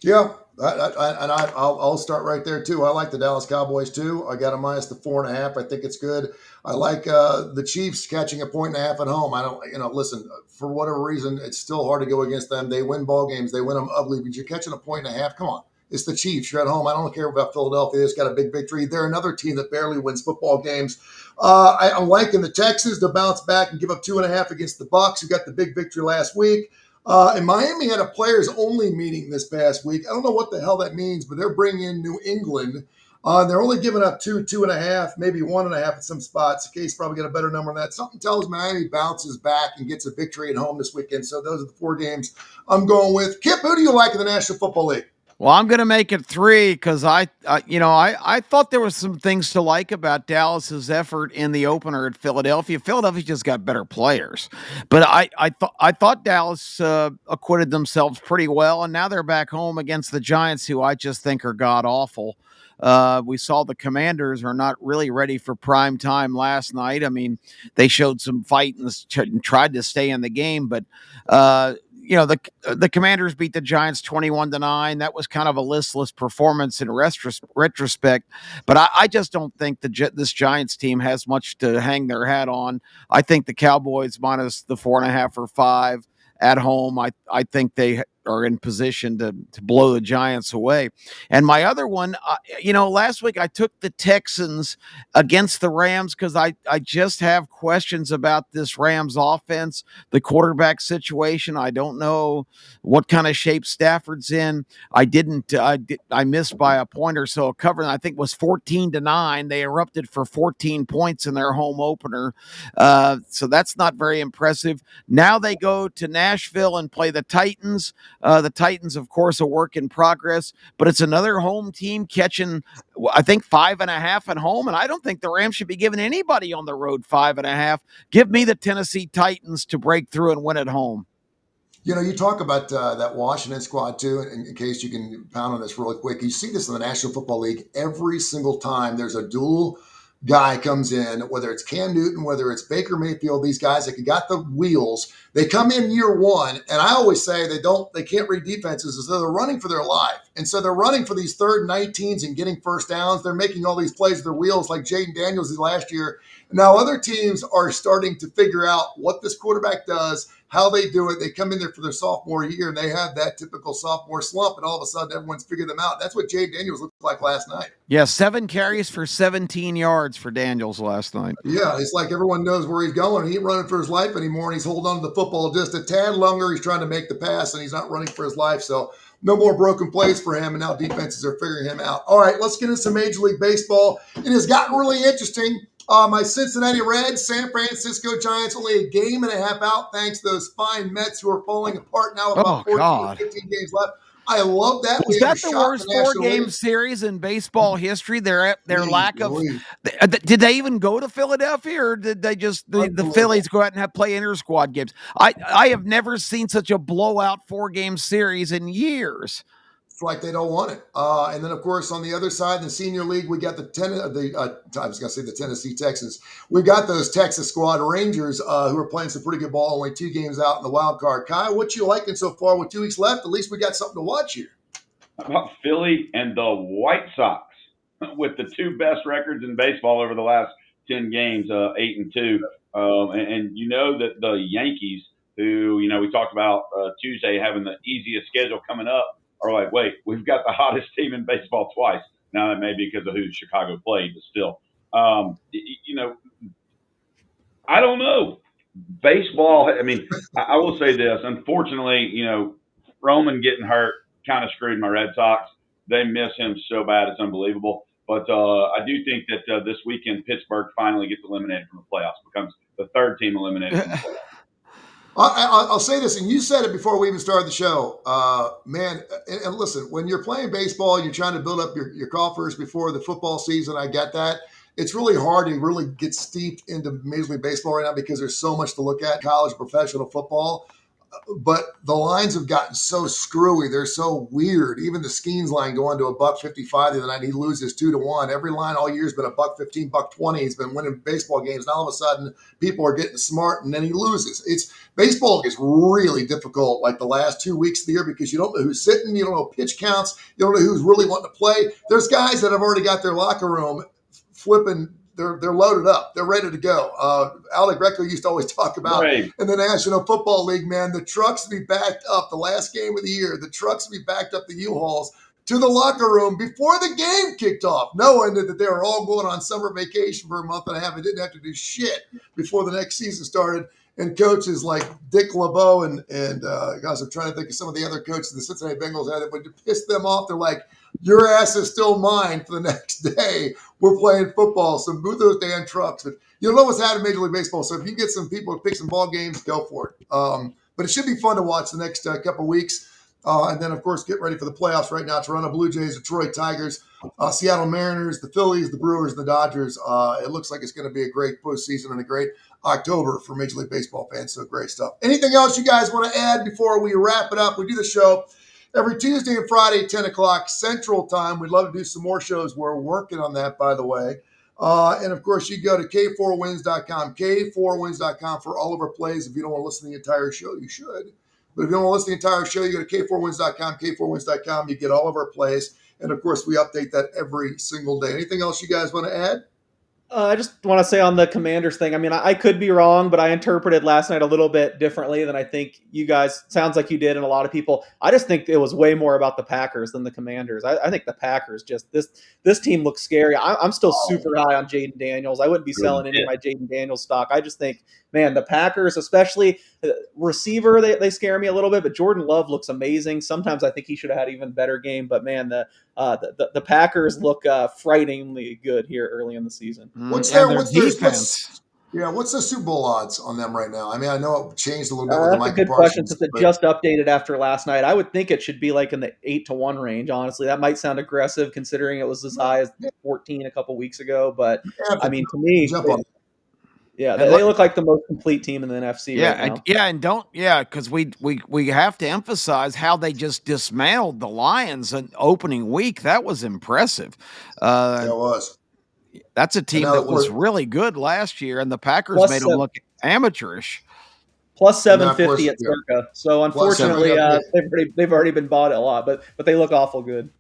Yeah, I'll start right there too. I like the Dallas Cowboys too. I got a minus the 4.5. I think it's good. I like the Chiefs catching a 1.5 at home. I don't, listen, for whatever reason, it's still hard to go against them. They win ball games. They win them ugly, but you're catching a 1.5. Come on. It's the Chiefs. You're at home. I don't care about Philadelphia. They just got a big victory. They're another team that barely wins football games. I'm liking the Texans to bounce back and give up 2.5 against the Bucs, who got the big victory last week. And Miami had a players-only meeting this past week. I don't know what the hell that means, but they're bringing in New England. They're only giving up 2.5, maybe 1.5 at some spots. Case probably got a better number than that. Something tells Miami bounces back and gets a victory at home this weekend. So those are the 4 games I'm going with. Kip, who do you like in the National Football League?
Well, I'm going to make it 3 because I thought there was some things to like about Dallas's effort in the opener at Philadelphia. Philadelphia just got better players, but I thought Dallas acquitted themselves pretty well, and now they're back home against the Giants, who I just think are god awful. We saw the Commanders are not really ready for prime time last night. I mean, they showed some fight and tried to stay in the game, but the Commanders beat the Giants 21-9. That was kind of a listless performance in retrospect, but I just don't think this Giants team has much to hang their hat on. I think the Cowboys minus the 4.5 or 5 at home. I think they are in position to blow the Giants away. And my other one, last week I took the Texans against the Rams because I just have questions about this Rams offense, the quarterback situation. I don't know what kind of shape Stafford's in. I missed by a point or so. Covering, I think, was 14-9. They erupted for 14 points in their home opener. So that's not very impressive. Now they go to Nashville and play the Titans. The Titans, of course, a work in progress, but it's another home team catching, I think, 5.5 at home. And I don't think the Rams should be giving anybody on the road 5.5. Give me the Tennessee Titans to break through and win at home.
You talk about that Washington squad too, in case you can pound on this really quick. You see this in the National Football League every single time there's a dual guy comes in, whether it's Cam Newton, whether it's Baker Mayfield, these guys that got the wheels, they come in year one, and I always say they can't read defenses, so they're running for their life. And so they're running for these 3rd and 19s and getting first downs. They're making all these plays with their wheels like Jaden Daniels did last year. Now other teams are starting to figure out what this quarterback does, how they do it. They come in there for their sophomore year and they have that typical sophomore slump, and all of a sudden everyone's figured them out. That's what Jaden Daniels looked like last night.
Yeah, 7 carries for 17 yards for Daniels last night.
Yeah, it's like everyone knows where he's going. He ain't running for his life anymore, and he's holding on to the football just a tad longer. He's trying to make the pass, and he's not running for his life. So no more broken plays for him, and now defenses are figuring him out. All right, let's get into some Major League Baseball. It has gotten really interesting. My Cincinnati Reds, San Francisco Giants, only a game and a half out, thanks to those fine Mets who are falling apart now. About 14, 15 games left. I love that.
Was that the worst 4-game series in baseball history? Their lack of. Did they even go to Philadelphia, or did they just the Phillies go out and play inter-squad games? I have never seen such a blowout 4-game series in years.
It's like they don't want it. And then, of course, on the other side, in the Senior League, we got the Tennessee Texans. We've got those Texas Squad Rangers who are playing some pretty good ball, only 2 games out in the wild card. Kyle, what you liking so far with 2 weeks left? At least we got something to watch here.
How about Philly and the White Sox with the 2 best records in baseball over the last 10 games, 8-2. And you know that the Yankees, who, we talked about Tuesday having the easiest schedule coming up, are like, wait, we've got the hottest team in baseball twice. Now, that may be because of who Chicago played, but still. I don't know. Baseball, I mean, I will say this. Unfortunately, Roman getting hurt kind of screwed my Red Sox. They miss him so bad, it's unbelievable. But I do think that this weekend, Pittsburgh finally gets eliminated from the playoffs, becomes the 3rd team eliminated from the playoffs.
I'll say this, and you said it before we even started the show, man. And listen, when you're playing baseball, you're trying to build up your coffers before the football season. I get that. It's really hard to really get steeped into Major League Baseball right now because there's so much to look at, college, professional football. But the lines have gotten so screwy. They're so weird. Even the Skeens line going to $1.55 the other night. He loses 2-1. Every line all year has been $1.15, $1.20. He's been winning baseball games. And all of a sudden, people are getting smart, and then he loses. Baseball is really difficult, like the last 2 weeks of the year, because you don't know who's sitting. You don't know pitch counts. You don't know who's really wanting to play. There's guys that have already got their locker room flipping. They're loaded up. They're ready to go. Alec Greco used to always talk about in the National Football League, man, the trucks to be backed up the last game of the year. The trucks to be backed up the U-Hauls to the locker room before the game kicked off, knowing that they were all going on summer vacation for a month and a half and didn't have to do shit before the next season started. And coaches like Dick LeBeau and guys, I'm trying to think of some of the other coaches the Cincinnati Bengals had that would piss them off. They're like, your ass is still mine for the next day. We're playing football, so move those damn trucks. But you don't know what's happening in Major League Baseball, so if you get some people to pick some ball games, go for it. But it should be fun to watch the next couple weeks. And then, of course, get ready for the playoffs right now. Toronto Blue Jays, Detroit Tigers, Seattle Mariners, the Phillies, the Brewers, and the Dodgers. It looks like it's going to be a great postseason and a great October for Major League Baseball fans. So great stuff. Anything else you guys want to add before we wrap it up? We do the show every Tuesday and Friday, 10 o'clock Central Time. We'd love to do some more shows. We're working on that, by the way. And, of course, you go to K4Wins.com, K4Wins.com for all of our plays. If you don't want to listen to the entire show, you should. But if you don't want to listen to the entire show, you go to K4Wins.com, K4Wins.com. You get all of our plays. And, of course, we update that every single day. Anything else you guys want to add?
I just want to say on the Commanders thing, I mean, I could be wrong, but I interpreted last night a little bit differently than I think you guys, sounds like you did, and a lot of people. I just think it was way more about the Packers than the Commanders. I think the Packers this team looks scary. I'm still super high on Jaden Daniels. I wouldn't be selling any of my Jaden Daniels stock. I just think, man, the Packers, especially receiver, they scare me a little bit, but Jordan Love looks amazing. Sometimes I think he should have had an even better game, but man, the Packers look frighteningly good here early in the season.
What's
And
their
defense.
what's the Super Bowl odds on them right now? I mean, I know it changed a little bit with the
That's a
Michael
good question
Parsons.
since it just updated after last night. I would think it should be like in the 8-1 range. Honestly, that might sound aggressive considering it was as high as 14 a couple weeks ago. But I mean, to me,
jump on.
they look like the most complete team in the NFC right now.
Because we have to emphasize how they just dismantled the Lions in opening week. That was impressive.
It was.
That's a team that was really good last year, and the Packers made them look amateurish.
Plus 750 at Circa. So unfortunately, they've already been bought a lot, but they look awful good.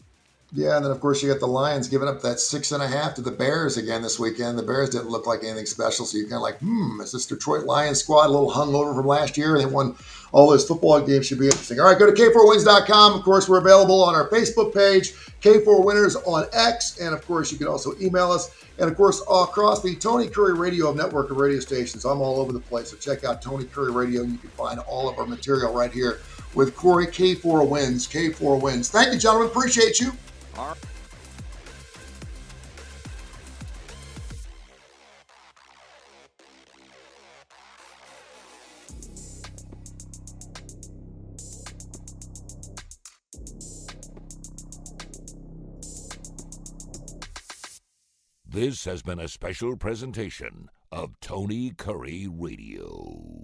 Yeah, and then of course you got the Lions giving up that 6.5 to the Bears again this weekend. The Bears didn't look like anything special, so you're kind of like, is this Detroit Lions squad a little hungover from last year? They won all those football games. Should be interesting. All right, go to K4Wins.com. Of course, we're available on our Facebook page, K4Winners on X, and of course you can also email us. And of course, across the Tony Kurre Radio network of radio stations, I'm all over the place. So check out Tony Kurre Radio, and you can find all of our material right here with Kurre. K4Wins, K4Wins. Thank you, gentlemen. Appreciate you.
All right.
This has been a special presentation of Tony Kurre Radio.